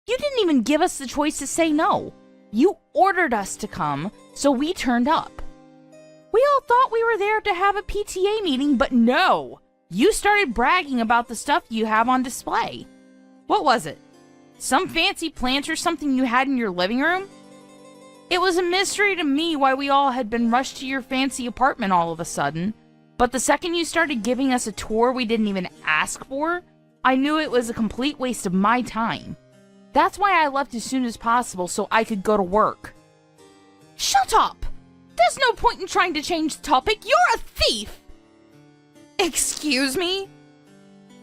You didn't even give us the choice to say no. You ordered us to come, so we turned up. We all thought we were there to have a PTA meeting, but no! You started bragging about the stuff you have on display. What was it? Some fancy plant or something you had in your living room? It was a mystery to me why we all had been rushed to your fancy apartment all of a sudden, but the second you started giving us a tour we didn't even ask for, I knew it was a complete waste of my time. That's why I left as soon as possible so I could go to work. Shut up! There's no point in trying to change the topic. You're a thief! Excuse me?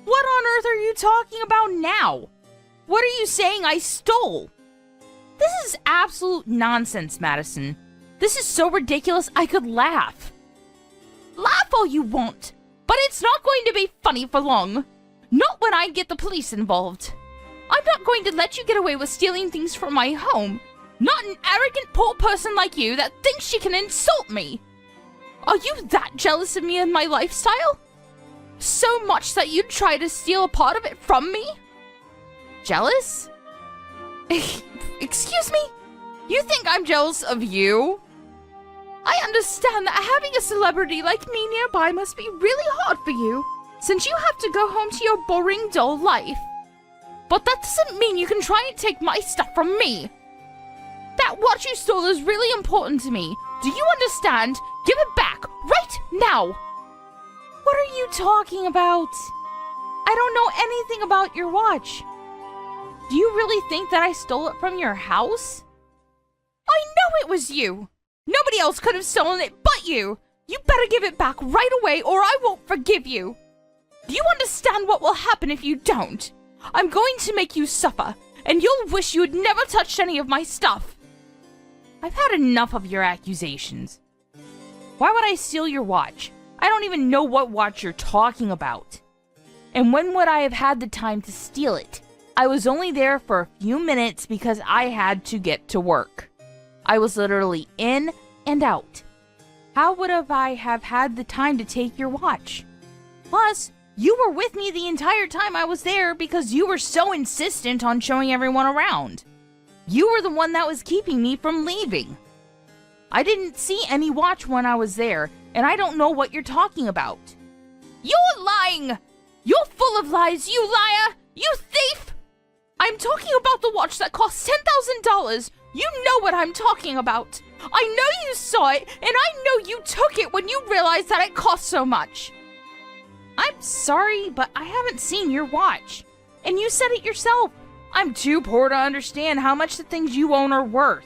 What on earth are you talking about now? What are you saying I stole? This is absolute nonsense, Madison. This is so ridiculous I could laugh. Laugh all you want, but it's not going to be funny for long. Not when I get the police involved. I'm not going to let you get away with stealing things from my home. Not an arrogant poor person like you that thinks she can insult me. Are you that jealous of me and my lifestyle? So much that you'd try to steal a part of it from me? Jealous? Excuse me? You think I'm jealous of you? I understand that having a celebrity like me nearby must be really hard for you, since you have to go home to your boring, dull life. But that doesn't mean you can try and take my stuff from me. That watch you stole is really important to me. Do you understand? Give it back, right now! What are you talking about? I don't know anything about your watch. Do you really think that I stole it from your house? I know it was you! Nobody else could have stolen it but you! You better give it back right away or I won't forgive you! Do you understand what will happen if you don't? I'm going to make you suffer, and you'll wish you had never touched any of my stuff. I've had enough of your accusations. Why would I steal your watch? I don't even know what watch you're talking about. And when would I have had the time to steal it? I was only there for a few minutes because I had to get to work. I was literally in and out. How would I have had the time to take your watch? Plus, you were with me the entire time I was there because you were so insistent on showing everyone around. You were the one that was keeping me from leaving. I didn't see any watch when I was there, and I don't know what you're talking about. You're lying! You're full of lies, you liar! You thief! I'm talking about the watch that cost $10,000. You know what I'm talking about. I know you saw it, and I know you took it when you realized that it cost so much. I'm sorry, but I haven't seen your watch. And you said it yourself. I'm too poor to understand how much the things you own are worth.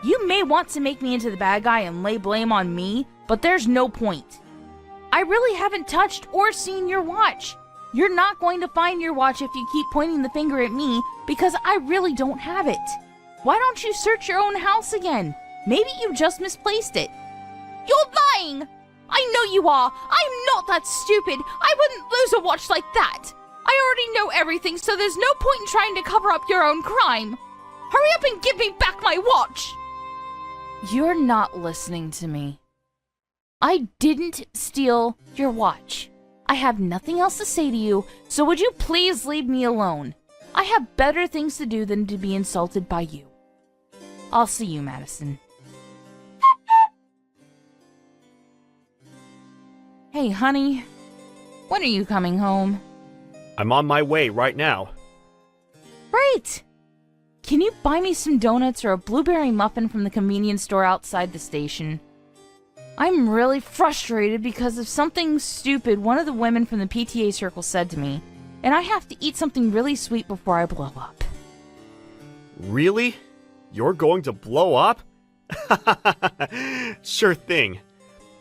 You may want to make me into the bad guy and lay blame on me, but there's no point. I really haven't touched or seen your watch. You're not going to find your watch if you keep pointing the finger at me, because I really don't have it. Why don't you search your own house again? Maybe you just misplaced it. You're lying! I know you are! I'm not that stupid! I wouldn't lose a watch like that! I already know everything, so there's no point in trying to cover up your own crime! Hurry up and give me back my watch! You're not listening to me. I didn't steal your watch. I have nothing else to say to you, so would you please leave me alone? I have better things to do than to be insulted by you. I'll see you, Madison. Hey, honey. When are you coming home? I'm on my way right now. Great! Can you buy me some donuts or a blueberry muffin from the convenience store outside the station? I'm really frustrated because of something stupid one of the women from the PTA circle said to me, and I have to eat something really sweet before I blow up. Really? You're going to blow up? Sure thing.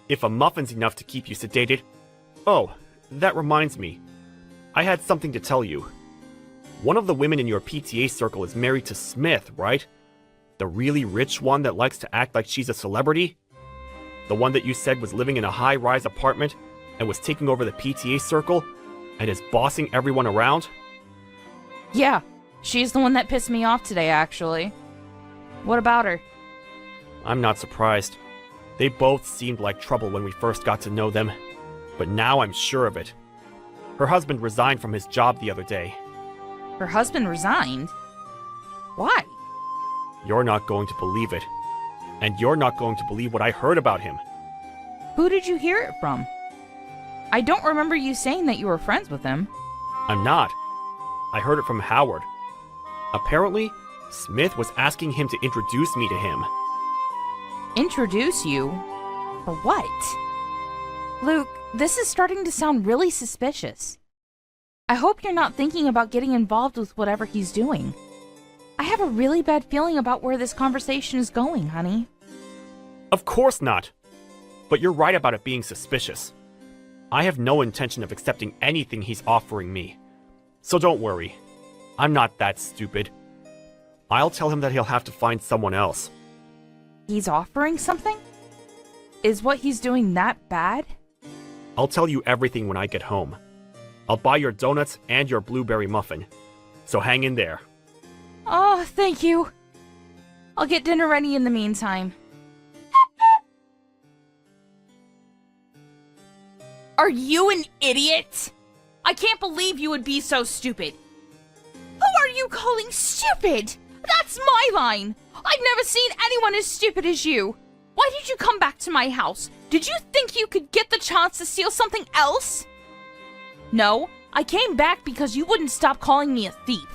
If a muffin's enough to keep you sedated. Oh, that reminds me. I had something to tell you. One of the women in your PTA circle is married to Smith, right? The really rich one that likes to act like she's a celebrity? The one that you said was living in a high-rise apartment and was taking over the PTA circle and is bossing everyone around? Yeah, she's the one that pissed me off today, actually. What about her? I'm not surprised. They both seemed like trouble when we first got to know them, but now I'm sure of it. Her husband resigned from his job the other day. Her husband resigned? Why? You're not going to believe it. And you're not going to believe what I heard about him. Who did you hear it from? I don't remember you saying that you were friends with him. I'm not. I heard it from Howard. Apparently, Smith was asking him to introduce me to him. Introduce you? For what? Luke, this is starting to sound really suspicious. I hope you're not thinking about getting involved with whatever he's doing. I have a really bad feeling about where this conversation is going, honey. Of course not. But you're right about it being suspicious. I have no intention of accepting anything he's offering me. So don't worry. I'm not that stupid. I'll tell him that he'll have to find someone else. He's offering something? Is what he's doing that bad? I'll tell you everything when I get home. I'll buy your donuts and your blueberry muffin. So hang in there. Oh, thank you. I'll get dinner ready in the meantime. Are you an idiot? I can't believe you would be so stupid. Who are you calling stupid? That's my line. I've never seen anyone as stupid as you. Why did you come back to my house? Did you think you could get the chance to steal something else? No, I came back because you wouldn't stop calling me a thief.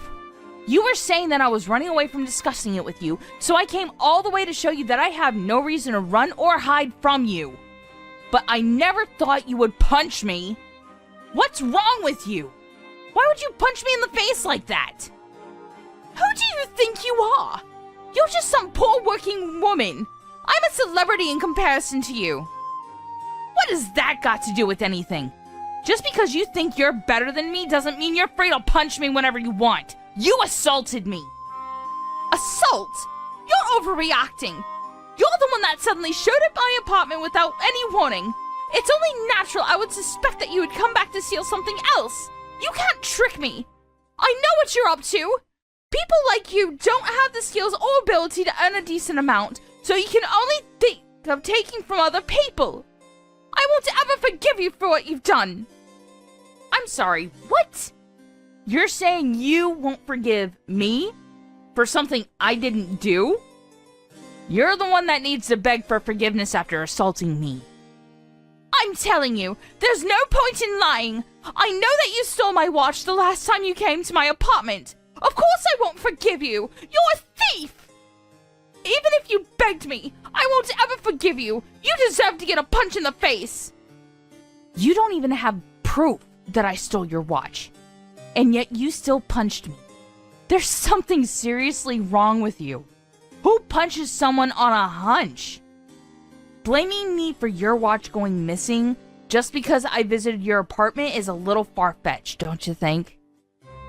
You were saying that I was running away from discussing it with you, so I came all the way to show you that I have no reason to run or hide from you. But I never thought you would punch me. What's wrong with you? Why would you punch me in the face like that? Who do you think you are? You're just some poor working woman. I'm a celebrity in comparison to you. What has that got to do with anything? Just because you think you're better than me doesn't mean you're free to punch me whenever you want. You assaulted me. Assault? You're overreacting. You're the one that suddenly showed up at my apartment without any warning. It's only natural I would suspect that you would come back to steal something else. You can't trick me. I know what you're up to. People like you don't have the skills or ability to earn a decent amount, so you can only think of taking from other people. I won't ever forgive you for what you've done. I'm sorry, what? You're saying you won't forgive me for something I didn't do? You're the one that needs to beg for forgiveness after assaulting me. I'm telling you, there's no point in lying. I know that you stole my watch the last time you came to my apartment. Of course I won't forgive you. You're a thief. Even if you begged me, I won't ever forgive you. You deserve to get a punch in the face. You don't even have proof that I stole your watch. And yet you still punched me. There's something seriously wrong with you. Who punches someone on a hunch? Blaming me for your watch going missing just because I visited your apartment is a little far-fetched, don't you think?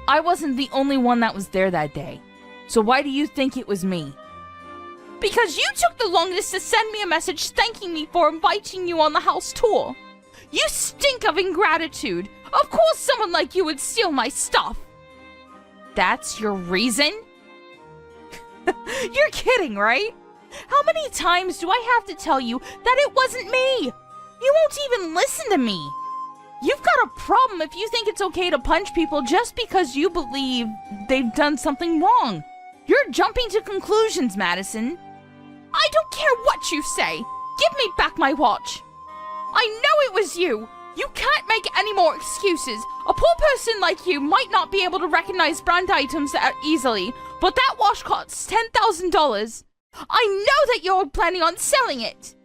I wasn't the only one that was there that day. So why do you think it was me? Because you took the longest to send me a message thanking me for inviting you on the house tour. You stink of ingratitude. Of course someone like you would steal my stuff. That's your reason? You're kidding, right? How many times do I have to tell you that it wasn't me? You won't even listen to me. You've got a problem if you think it's okay to punch people just because you believe they've done something wrong. You're jumping to conclusions, Madison. I don't care what you say. Give me back my watch. I know it was you. You can't make any more excuses. A poor person like you might not be able to recognize brand items that easily, but that watch costs $10,000. I know that you're planning on selling it.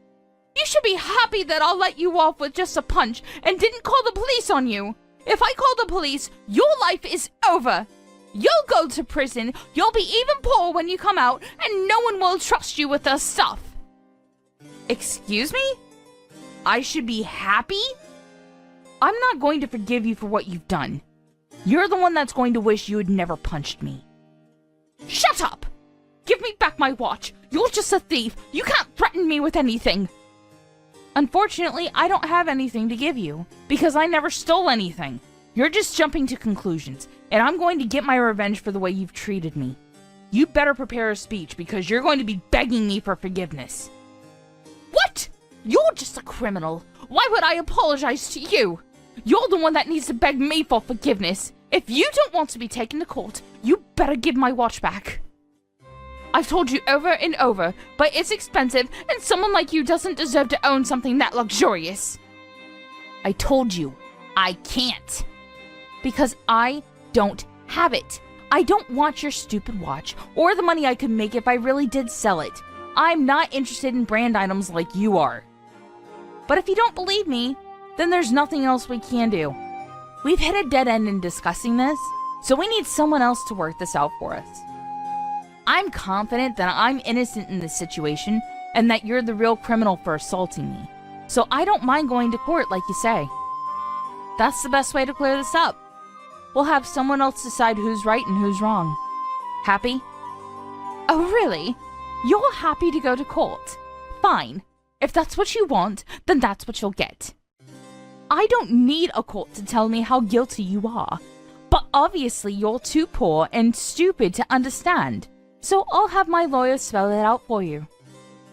You should be happy that I'll let you off with just a punch and didn't call the police on you. If I call the police, your life is over. You'll go to prison, you'll be even poorer when you come out, and no one will trust you with their stuff. Excuse me? I should be happy? I'm not going to forgive you for what you've done. You're the one that's going to wish you had never punched me. Shut up! Give me back my watch. You're just a thief. You can't threaten me with anything. Unfortunately, I don't have anything to give you, because I never stole anything. You're just jumping to conclusions, and I'm going to get my revenge for the way you've treated me. You better prepare a speech, because you're going to be begging me for forgiveness. What? You're just a criminal. Why would I apologize to you? You're the one that needs to beg me for forgiveness. If you don't want to be taken to court, you better give my watch back. I've told you over and over, but it's expensive, and someone like you doesn't deserve to own something that luxurious. I told you, I can't. Because I don't have it. I don't want your stupid watch, or the money I could make if I really did sell it. I'm not interested in brand items like you are. But if you don't believe me, then there's nothing else we can do. We've hit a dead end in discussing this, so we need someone else to work this out for us. I'm confident that I'm innocent in this situation and that you're the real criminal for assaulting me. So I don't mind going to court like you say. That's the best way to clear this up. We'll have someone else decide who's right and who's wrong. Happy? Oh, really? You're happy to go to court? Fine. If that's what you want, then that's what you'll get. I don't need a court to tell me how guilty you are. But obviously you're too poor and stupid to understand. So I'll have my lawyer spell it out for you.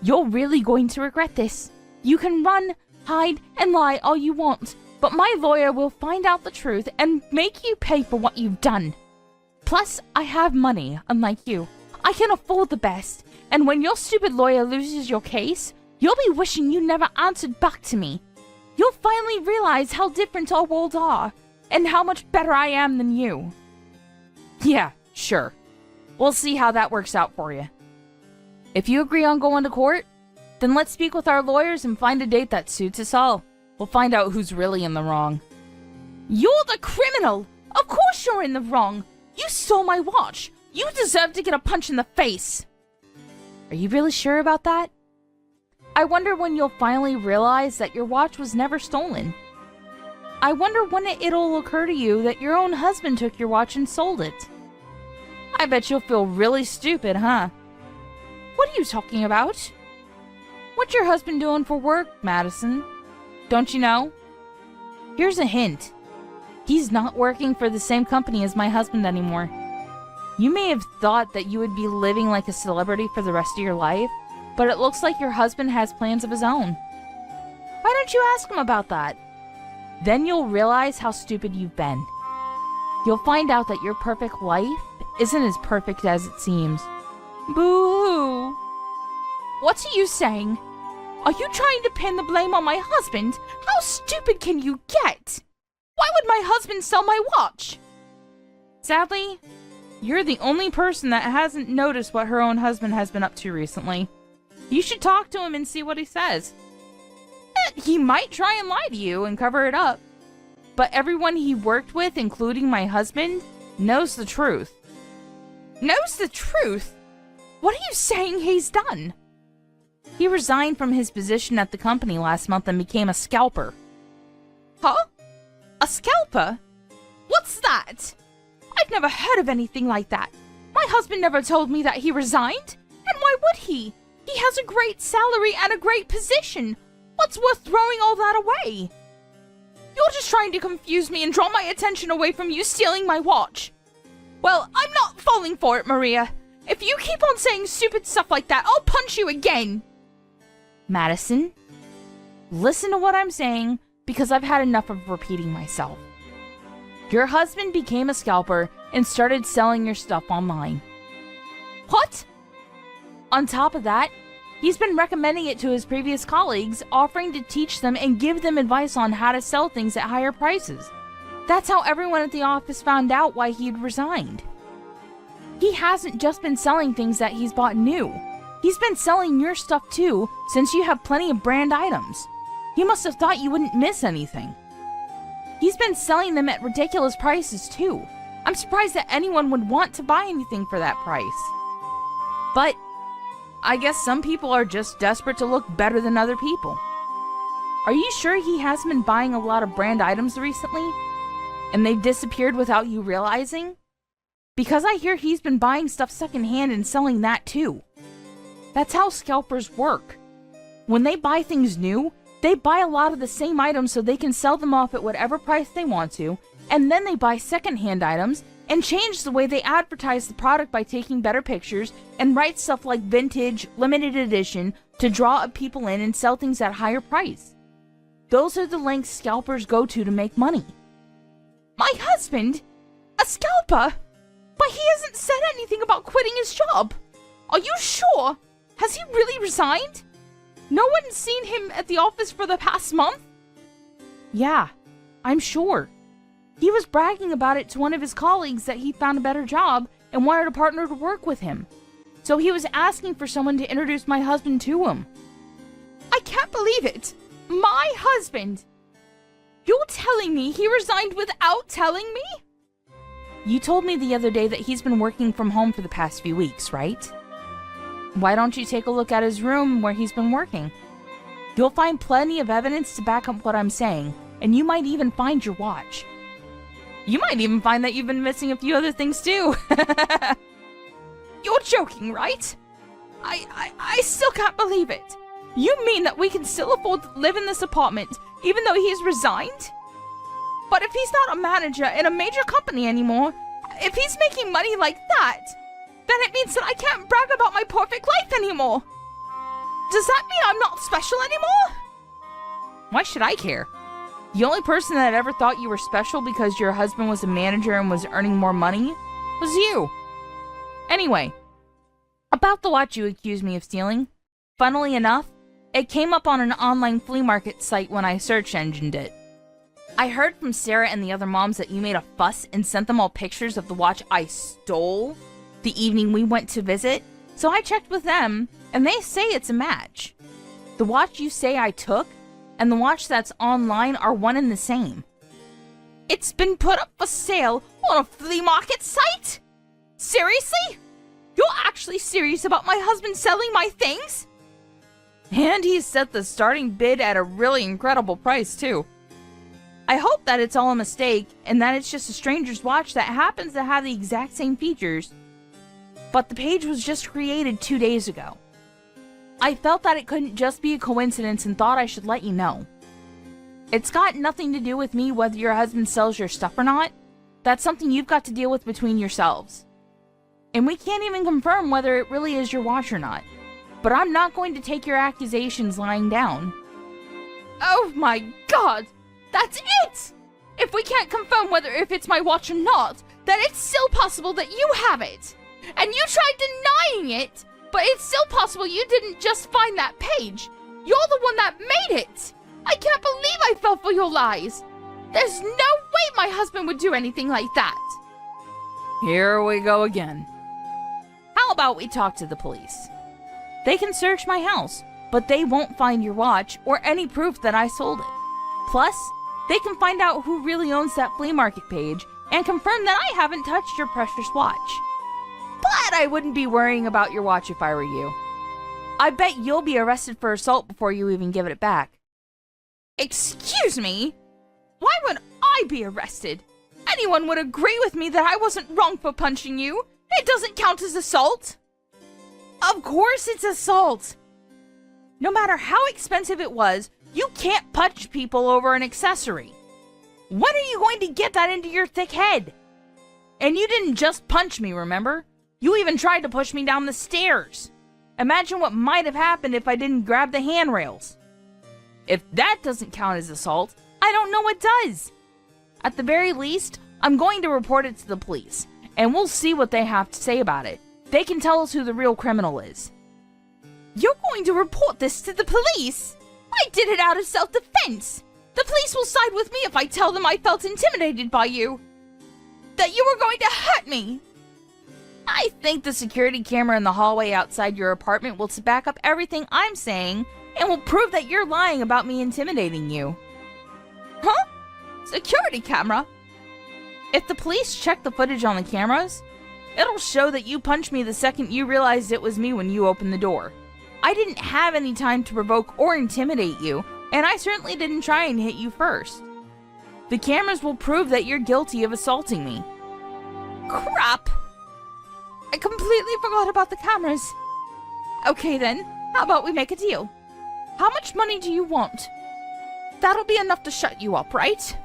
You're really going to regret this. You can run, hide, and lie all you want, but my lawyer will find out the truth and make you pay for what you've done. Plus, I have money, unlike you. I can afford the best, and when your stupid lawyer loses your case, you'll be wishing you never answered back to me. You'll finally realize how different our worlds are, and how much better I am than you. Yeah, sure. We'll see how that works out for you. If you agree on going to court, then let's speak with our lawyers and find a date that suits us all. We'll find out who's really in the wrong. You're the criminal! Of course you're in the wrong! You stole my watch! You deserve to get a punch in the face! Are you really sure about that? I wonder when you'll finally realize that your watch was never stolen. I wonder when it'll occur to you that your own husband took your watch and sold it. I bet you'll feel really stupid, huh? What are you talking about? What's your husband doing for work, Madison? Don't you know? Here's a hint. He's not working for the same company as my husband anymore. You may have thought that you would be living like a celebrity for the rest of your life, but it looks like your husband has plans of his own. Why don't you ask him about that? Then you'll realize how stupid you've been. You'll find out that your perfect life isn't as perfect as it seems. Boo-hoo! What are you saying? Are you trying to pin the blame on my husband? How stupid can you get? Why would my husband sell my watch? Sadly, you're the only person that hasn't noticed what her own husband has been up to recently. You should talk to him and see what he says. He might try and lie to you and cover it up. But everyone he worked with, including my husband, knows the truth. Knows the truth? What are you saying he's done? He resigned from his position at the company last month and became a scalper. Huh? A scalper? What's that? I've never heard of anything like that. My husband never told me that he resigned. And why would he? He has a great salary and a great position. What's worth throwing all that away? You're just trying to confuse me and draw my attention away from you stealing my watch. Well, I'm not falling for it, Maria. If you keep on saying stupid stuff like that, I'll punch you again. Madison, listen to what I'm saying, because I've had enough of repeating myself. Your husband became a scalper and started selling your stuff online. What? On top of that, he's been recommending it to his previous colleagues, offering to teach them and give them advice on how to sell things at higher prices. That's how everyone at the office found out why he'd resigned. He hasn't just been selling things that he's bought new. He's been selling your stuff too, since you have plenty of brand items. He must have thought you wouldn't miss anything. He's been selling them at ridiculous prices too. I'm surprised that anyone would want to buy anything for that price. But I guess some people are just desperate to look better than other people. Are you sure he hasn't been buying a lot of brand items recently? And they've disappeared without you realizing? Because I hear he's been buying stuff secondhand and selling that too. That's how scalpers work. When they buy things new, they buy a lot of the same items so they can sell them off at whatever price they want to, and then they buy secondhand items and change the way they advertise the product by taking better pictures and write stuff like vintage, limited edition to draw people in and sell things at a higher price. Those are the lengths scalpers go to make money. My husband? A scalper? But he hasn't said anything about quitting his job. Are you sure? Has he really resigned? No one's seen him at the office for the past month? Yeah, I'm sure. He was bragging about it to one of his colleagues that he found a better job and wanted a partner to work with him. So he was asking for someone to introduce my husband to him. I can't believe it. My husband. You're telling me he resigned without telling me? You told me the other day that he's been working from home for the past few weeks, right? Why don't you take a look at his room where he's been working? You'll find plenty of evidence to back up what I'm saying, and you might even find your watch. You might even find that you've been missing a few other things too. You're joking, right? I still can't believe it. You mean that we can still afford to live in this apartment even though he's resigned? But if he's not a manager in a major company anymore, if he's making money like that, then it means that I can't brag about my perfect life anymore. Does that mean I'm not special anymore? Why should I care? The only person that ever thought you were special because your husband was a manager and was earning more money was you. Anyway, about the watch you accused me of stealing, funnily enough, it came up on an online flea market site when I search engined it. I heard from Sarah and the other moms that you made a fuss and sent them all pictures of the watch I stole. the evening we went to visit, so I checked with them, and they say it's a match. The watch you say I took and the watch that's online are one and the same. It's been put up for sale on a flea market site? Seriously? You're actually serious about my husband selling my things? And he set the starting bid at a really incredible price, too. I hope that it's all a mistake and that it's just a stranger's watch that happens to have the exact same features. But the page was just created 2 days ago. I felt that it couldn't just be a coincidence and thought I should let you know. It's got nothing to do with me whether your husband sells your stuff or not. That's something you've got to deal with between yourselves. And we can't even confirm whether it really is your watch or not. But I'm not going to take your accusations lying down. Oh my god! That's it! If we can't confirm whether if it's my watch or not, then it's still possible that you have it. And you tried denying it, but it's still possible you didn't just find that page. You're the one that made it. I can't believe I fell for your lies. There's no way my husband would do anything like that. Here we go again. How about we talk to the police? They can search my house, but they won't find your watch or any proof that I sold it. Plus, they can find out who really owns that flea market page and confirm that I haven't touched your precious watch. But I wouldn't be worrying about your watch if I were you. I bet you'll be arrested for assault before you even give it back. Excuse me? Why would I be arrested? Anyone would agree with me that I wasn't wrong for punching you. It doesn't count as assault. Of course it's assault. No matter how expensive it was, you can't punch people over an accessory. When are you going to get that into your thick head? And you didn't just punch me, remember? You even tried to push me down the stairs. Imagine what might have happened if I didn't grab the handrails. If that doesn't count as assault, I don't know what does. At the very least, I'm going to report it to the police, and we'll see what they have to say about it. They can tell us who the real criminal is. You're going to report this to the police? I did it out of self-defense. The police will side with me if I tell them I felt intimidated by you. That you were going to hurt me. I think the security camera in the hallway outside your apartment will back up everything I'm saying and will prove that you're lying about me intimidating you. Huh? Security camera? If the police check the footage on the cameras, it'll show that you punched me the second you realized it was me when you opened the door. I didn't have any time to provoke or intimidate you, and I certainly didn't try and hit you first. The cameras will prove that you're guilty of assaulting me. Crap! I completely forgot about the cameras. Okay then, how about we make a deal? How much money do you want? That'll be enough to shut you up, right?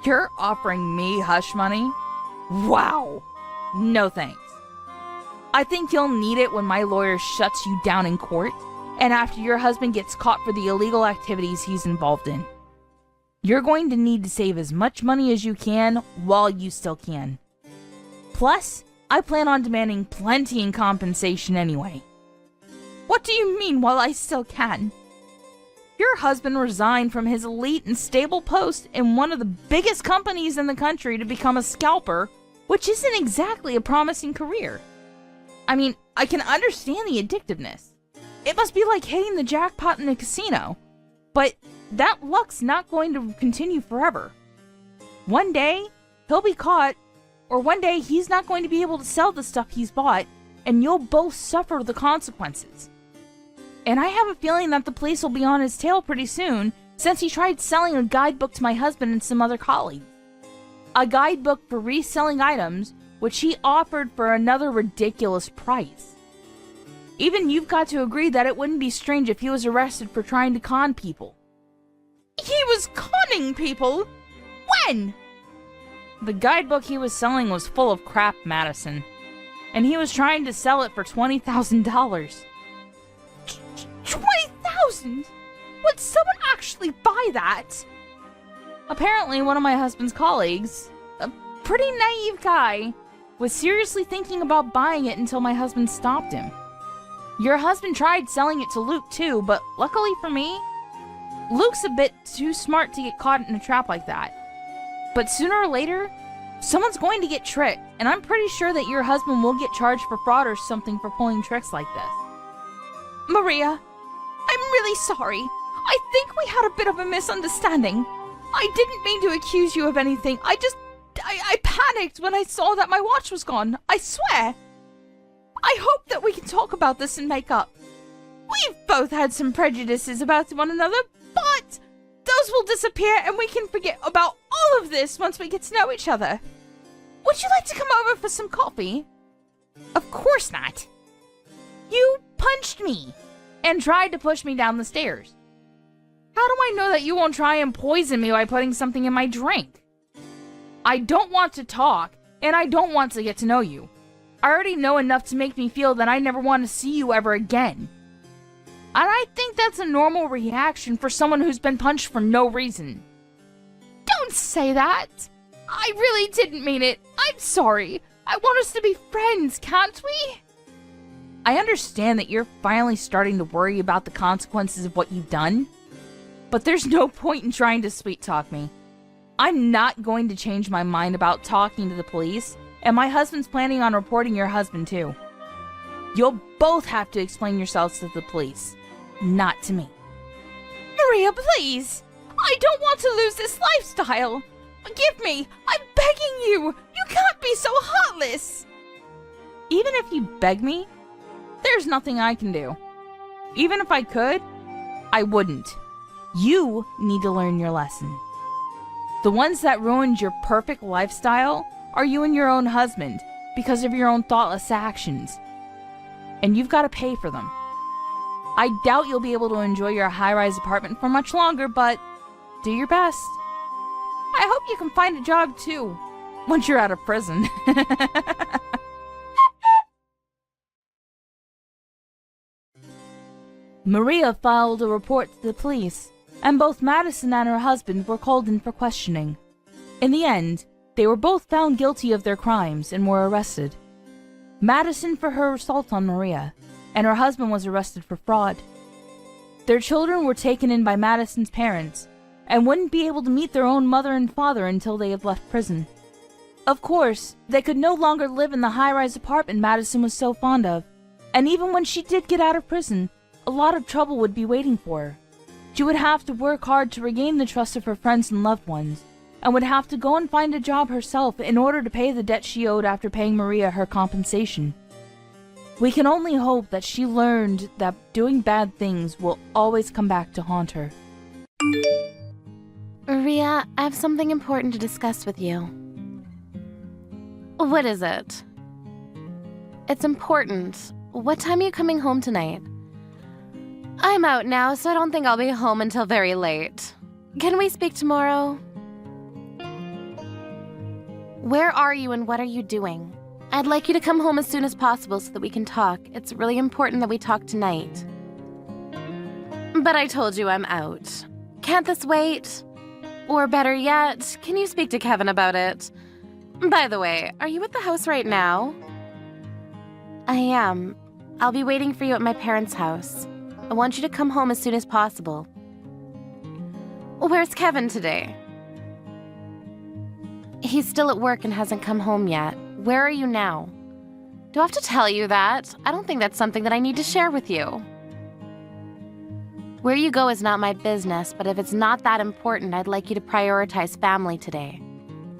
You're offering me hush money? Wow! No thanks. I think you'll need it when my lawyer shuts you down in court, and after your husband gets caught for the illegal activities he's involved in. You're going to need to save as much money as you can while you still can. Plus, I plan on demanding plenty in compensation anyway. What do you mean while I still can? Your husband resigned from his elite and stable post in one of the biggest companies in the country to become a scalper, which isn't exactly a promising career. I mean, I can understand the addictiveness. It must be like hitting the jackpot in a casino. But that luck's not going to continue forever. One day, he'll be caught, or one day he's not going to be able to sell the stuff he's bought, and you'll both suffer the consequences. And I have a feeling that the police will be on his tail pretty soon, since he tried selling a guidebook to my husband and some other colleagues. A guidebook for reselling items, which he offered for another ridiculous price. Even you've got to agree that it wouldn't be strange if he was arrested for trying to con people. He was conning people? When? The guidebook he was selling was full of crap, Madison. And he was trying to sell it for $20,000. $20,000? Would someone actually buy that? Apparently, one of my husband's colleagues, a pretty naive guy, was seriously thinking about buying it until my husband stopped him. Your husband tried selling it to Luke too, but luckily for me, Luke's a bit too smart to get caught in a trap like that. But sooner or later, Someone's going to get tricked, and I'm pretty sure that your husband will get charged for fraud or something for pulling tricks like this. Maria, I'm really sorry. I think we had a bit of a misunderstanding. I didn't mean to accuse you of anything. I panicked when I saw that my watch was gone. I swear. I hope that we can talk about this and make up. We've both had some prejudices about one another, but those will disappear and we can forget about all of this once we get to know each other. Would you like to come over for some coffee? Of course not. You punched me and tried to push me down the stairs. How do I know that you won't try and poison me by putting something in my drink? I don't want to talk, and I don't want to get to know you. I already know enough to make me feel that I never want to see you ever again. And I think that's a normal reaction for someone who's been punched for no reason. Don't say that! I really didn't mean it. I'm sorry. I want us to be friends, can't we? I understand that you're finally starting to worry about the consequences of what you've done, but there's no point in trying to sweet talk me. I'm not going to change my mind about talking to the police, and my husband's planning on reporting your husband too. You'll both have to explain yourselves to the police, not to me. Maria, please! I don't want to lose this lifestyle! Forgive me! I'm begging you! You can't be so heartless! Even if you beg me, there's nothing I can do. Even if I could, I wouldn't. You need to learn your lesson. The ones that ruined your perfect lifestyle are you and your own husband because of your own thoughtless actions. And you've got to pay for them. I doubt you'll be able to enjoy your high-rise apartment for much longer, but do your best. I hope you can find a job too, once you're out of prison. Maria filed a report to the police, and both Madison and her husband were called in for questioning. In the end, they were both found guilty of their crimes and were arrested. Madison for her assault on Maria, and her husband was arrested for fraud. Their children were taken in by Madison's parents, and wouldn't be able to meet their own mother and father until they had left prison. Of course, they could no longer live in the high-rise apartment Madison was so fond of, and even when she did get out of prison, a lot of trouble would be waiting for her. She would have to work hard to regain the trust of her friends and loved ones, and would have to go and find a job herself in order to pay the debt she owed after paying Maria her compensation. We can only hope that she learned that doing bad things will always come back to haunt her. Maria, I have something important to discuss with you. What is it? It's important. What time are you coming home tonight? I'm out now, so I don't think I'll be home until very late. Can we speak tomorrow? Where are you and what are you doing? I'd like you to come home as soon as possible so that we can talk. It's really important that we talk tonight. But I told you I'm out. Can't this wait? Or better yet, can you speak to Kevin about it? By the way, are you at the house right now? I am. I'll be waiting for you at my parents' house. I want you to come home as soon as possible. Where's Kevin today? He's still at work and hasn't come home yet. Where are you now? Do I have to tell you that? I don't think that's something that I need to share with you. Where you go is not my business, but if it's not that important, I'd like you to prioritize family today.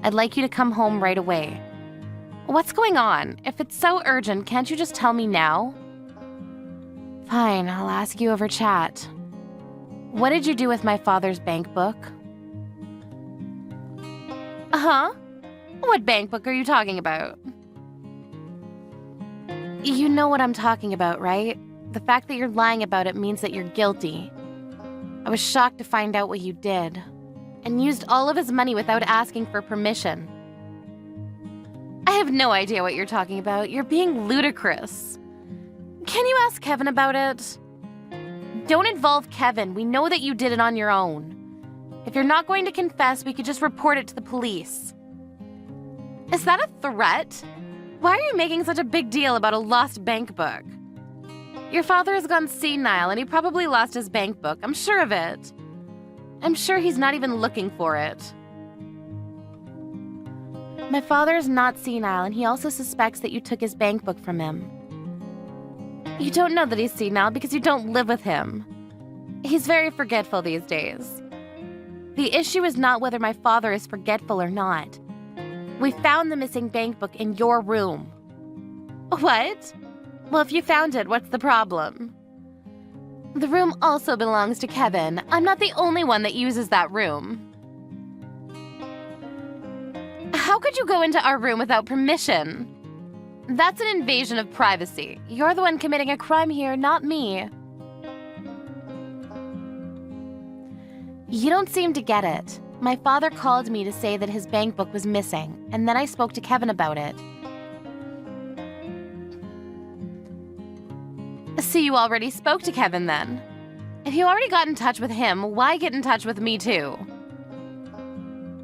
I'd like you to come home right away. What's going on? If it's so urgent, can't you just tell me now? Fine, I'll ask you over chat. What did you do with my father's bank book? Huh? What bank book are you talking about? You know what I'm talking about, right? The fact that you're lying about it means that you're guilty. I was shocked to find out what you did, and used all of his money without asking for permission. I have no idea what you're talking about. You're being ludicrous. Can you ask Kevin about it? Don't involve Kevin. We know that you did it on your own. If you're not going to confess, we could just report it to the police. Is that a threat? Why are you making such a big deal about a lost bank book? Your father has gone senile and he probably lost his bank book. I'm sure of it. I'm sure he's not even looking for it. My father is not senile, and he also suspects that you took his bank book from him. You don't know that he's senile because you don't live with him. He's very forgetful these days. The issue is not whether my father is forgetful or not. We found the missing bank book in your room. What? Well, if you found it, what's the problem? The room also belongs to Kevin. I'm not the only one that uses that room. How could you go into our room without permission? That's an invasion of privacy. You're the one committing a crime here, not me. You don't seem to get it. My father called me to say that his bank book was missing, and then I spoke to Kevin about it. So you already spoke to Kevin then? If you already got in touch with him, why get in touch with me too?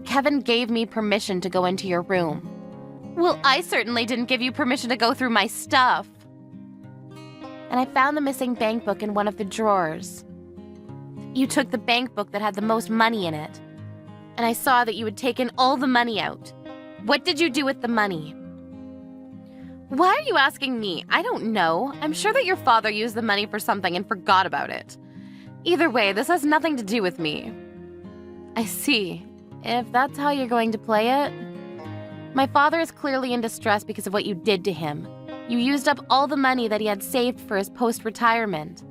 Kevin gave me permission to go into your room. Well, I certainly didn't give you permission to go through my stuff. And I found the missing bank book in one of the drawers. You took the bank book that had the most money in it. And I saw that you had taken all the money out. What did you do with the money? Why are you asking me? I don't know. I'm sure that your father used the money for something and forgot about it. Either way, this has nothing to do with me. I see. If that's how you're going to play it. My father is clearly in distress because of what you did to him. You used up all the money that he had saved for his post-retirement.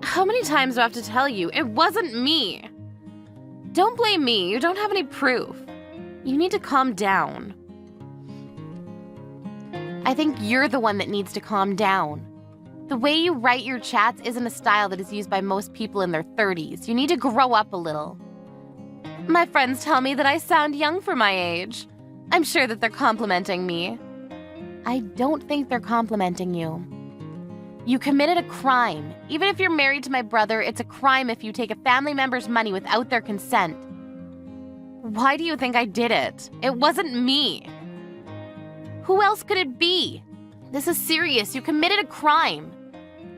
How many times do I have to tell you? It wasn't me. Don't blame me. You don't have any proof. You need to calm down. I think you're the one that needs to calm down. The way you write your chats isn't a style that is used by most people in their 30s. You need to grow up a little. My friends tell me that I sound young for my age. I'm sure that they're complimenting me. I don't think they're complimenting you. You committed a crime. Even if you're married to my brother, it's a crime if you take a family member's money without their consent. Why do you think I did it? It wasn't me. Who else could it be? This is serious. You committed a crime.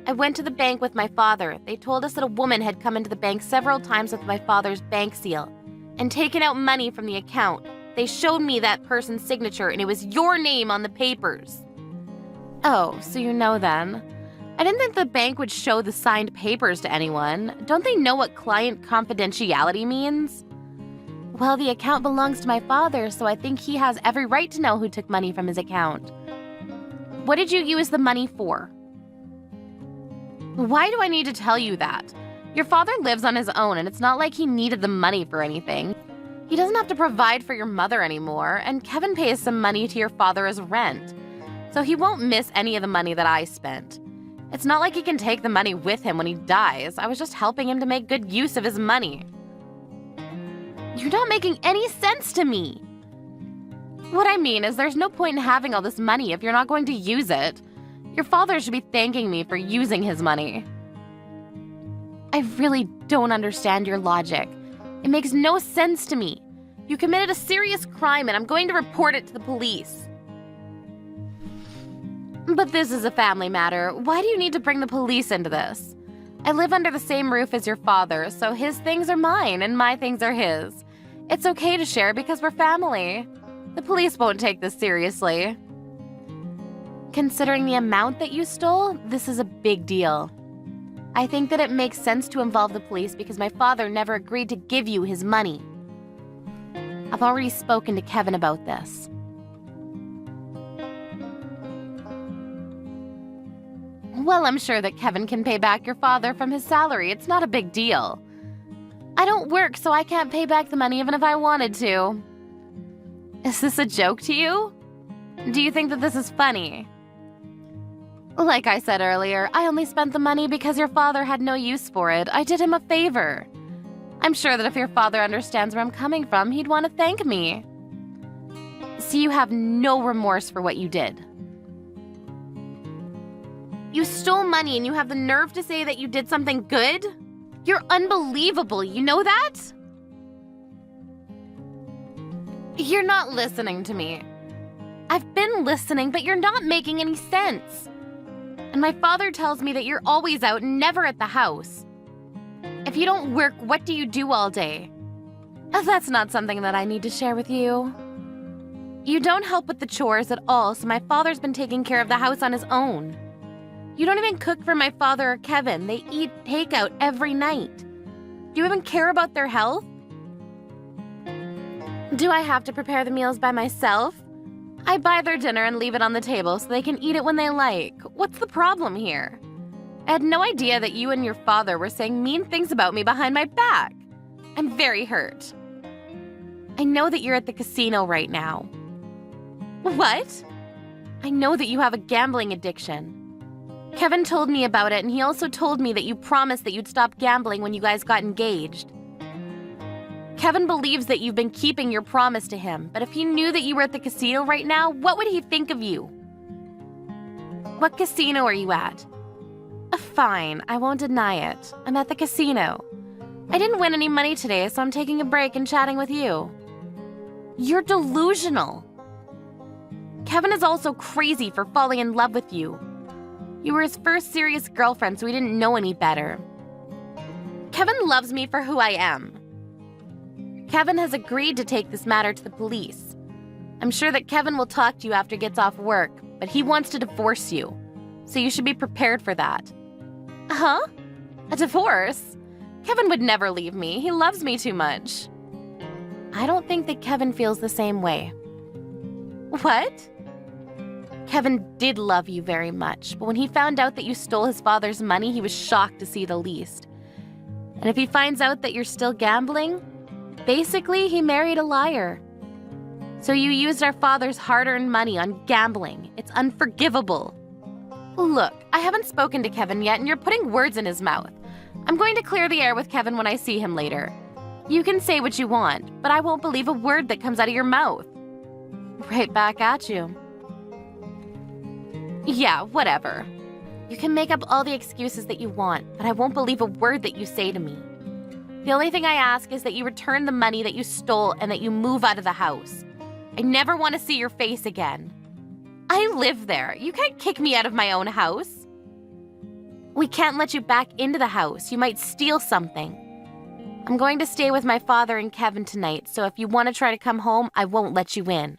I went to the bank with my father. They told us that a woman had come into the bank several times with my father's bank seal and taken out money from the account. They showed me that person's signature and it was your name on the papers. Oh, so you know then. I didn't think the bank would show the signed papers to anyone. Don't they know what client confidentiality means? Well, the account belongs to my father, so I think he has every right to know who took money from his account. What did you use the money for? Why do I need to tell you that? Your father lives on his own, and it's not like he needed the money for anything. He doesn't have to provide for your mother anymore, and Kevin pays some money to your father as rent. So he won't miss any of the money that I spent. It's not like he can take the money with him when he dies. I was just helping him to make good use of his money. You're not making any sense to me. What I mean is there's no point in having all this money if you're not going to use it. Your father should be thanking me for using his money. I really don't understand your logic. It makes no sense to me. You committed a serious crime and I'm going to report it to the police. But this is a family matter. Why do you need to bring the police into this? I live under the same roof as your father, so his things are mine and my things are his. It's okay to share because we're family. The police won't take this seriously. Considering the amount that you stole, this is a big deal. I think that it makes sense to involve the police because my father never agreed to give you his money. I've already spoken to Kevin about this. Well, I'm sure that Kevin can pay back your father from his salary. It's not a big deal. I don't work, so I can't pay back the money even if I wanted to. Is this a joke to you? Do you think that this is funny? Like I said earlier, I only spent the money because your father had no use for it. I did him a favor. I'm sure that if your father understands where I'm coming from, he'd want to thank me. So you have no remorse for what you did. You stole money and you have the nerve to say that you did something good? You're unbelievable, you know that? You're not listening to me. I've been listening, but you're not making any sense. And my father tells me that you're always out and never at the house. If you don't work, what do you do all day? That's not something that I need to share with you. You don't help with the chores at all, so my father's been taking care of the house on his own. You don't even cook for my father or Kevin. They eat takeout every night. Do you even care about their health? Do I have to prepare the meals by myself? I buy their dinner and leave it on the table so they can eat it when they like. What's the problem here? I had no idea that you and your father were saying mean things about me behind my back. I'm very hurt. I know that you're at the casino right now. What? I know that you have a gambling addiction. Kevin told me about it, and he also told me that you promised that you'd stop gambling when you guys got engaged. Kevin believes that you've been keeping your promise to him, but if he knew that you were at the casino right now, what would he think of you? What casino are you at? Fine, I won't deny it. I'm at the casino. I didn't win any money today, so I'm taking a break and chatting with you. You're delusional. Kevin is also crazy for falling in love with you. You were his first serious girlfriend, so he didn't know any better. Kevin loves me for who I am. Kevin has agreed to take this matter to the police. I'm sure that Kevin will talk to you after he gets off work, but he wants to divorce you. So you should be prepared for that. Huh? A divorce? Kevin would never leave me. He loves me too much. I don't think that Kevin feels the same way. What? Kevin did love you very much, but when he found out that you stole his father's money, he was shocked to see the least. And if he finds out that you're still gambling, basically he married a liar. So you used our father's hard-earned money on gambling. It's unforgivable. Look, I haven't spoken to Kevin yet, and you're putting words in his mouth. I'm going to clear the air with Kevin when I see him later. You can say what you want, but I won't believe a word that comes out of your mouth. Right back at you. Yeah, whatever. You can make up all the excuses that you want, but I won't believe a word that you say to me. The only thing I ask is that you return the money that you stole and that you move out of the house. I never want to see your face again. I live there. You can't kick me out of my own house. We can't let you back into the house. You might steal something. I'm going to stay with my father and Kevin tonight, so if you want to try to come home, I won't let you in.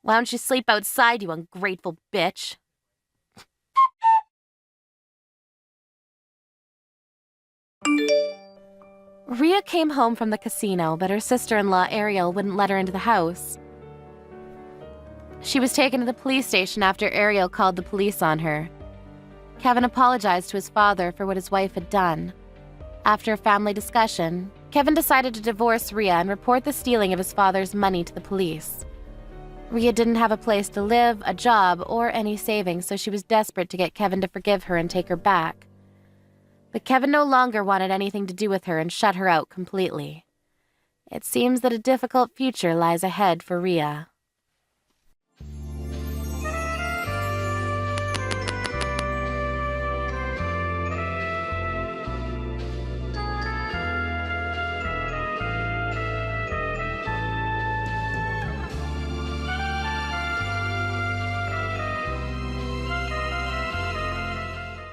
Why don't you sleep outside, you ungrateful bitch? Rhea came home from the casino, but her sister-in-law Ariel wouldn't let her into the house. She was taken to the police station after Ariel called the police on her. Kevin apologized to his father for what his wife had done. After a family discussion, Kevin decided to divorce Rhea and report the stealing of his father's money to the police. Rhea didn't have a place to live, a job, or any savings, so she was desperate to get Kevin to forgive her and take her back. But Kevin no longer wanted anything to do with her and shut her out completely. It seems that a difficult future lies ahead for Rhea.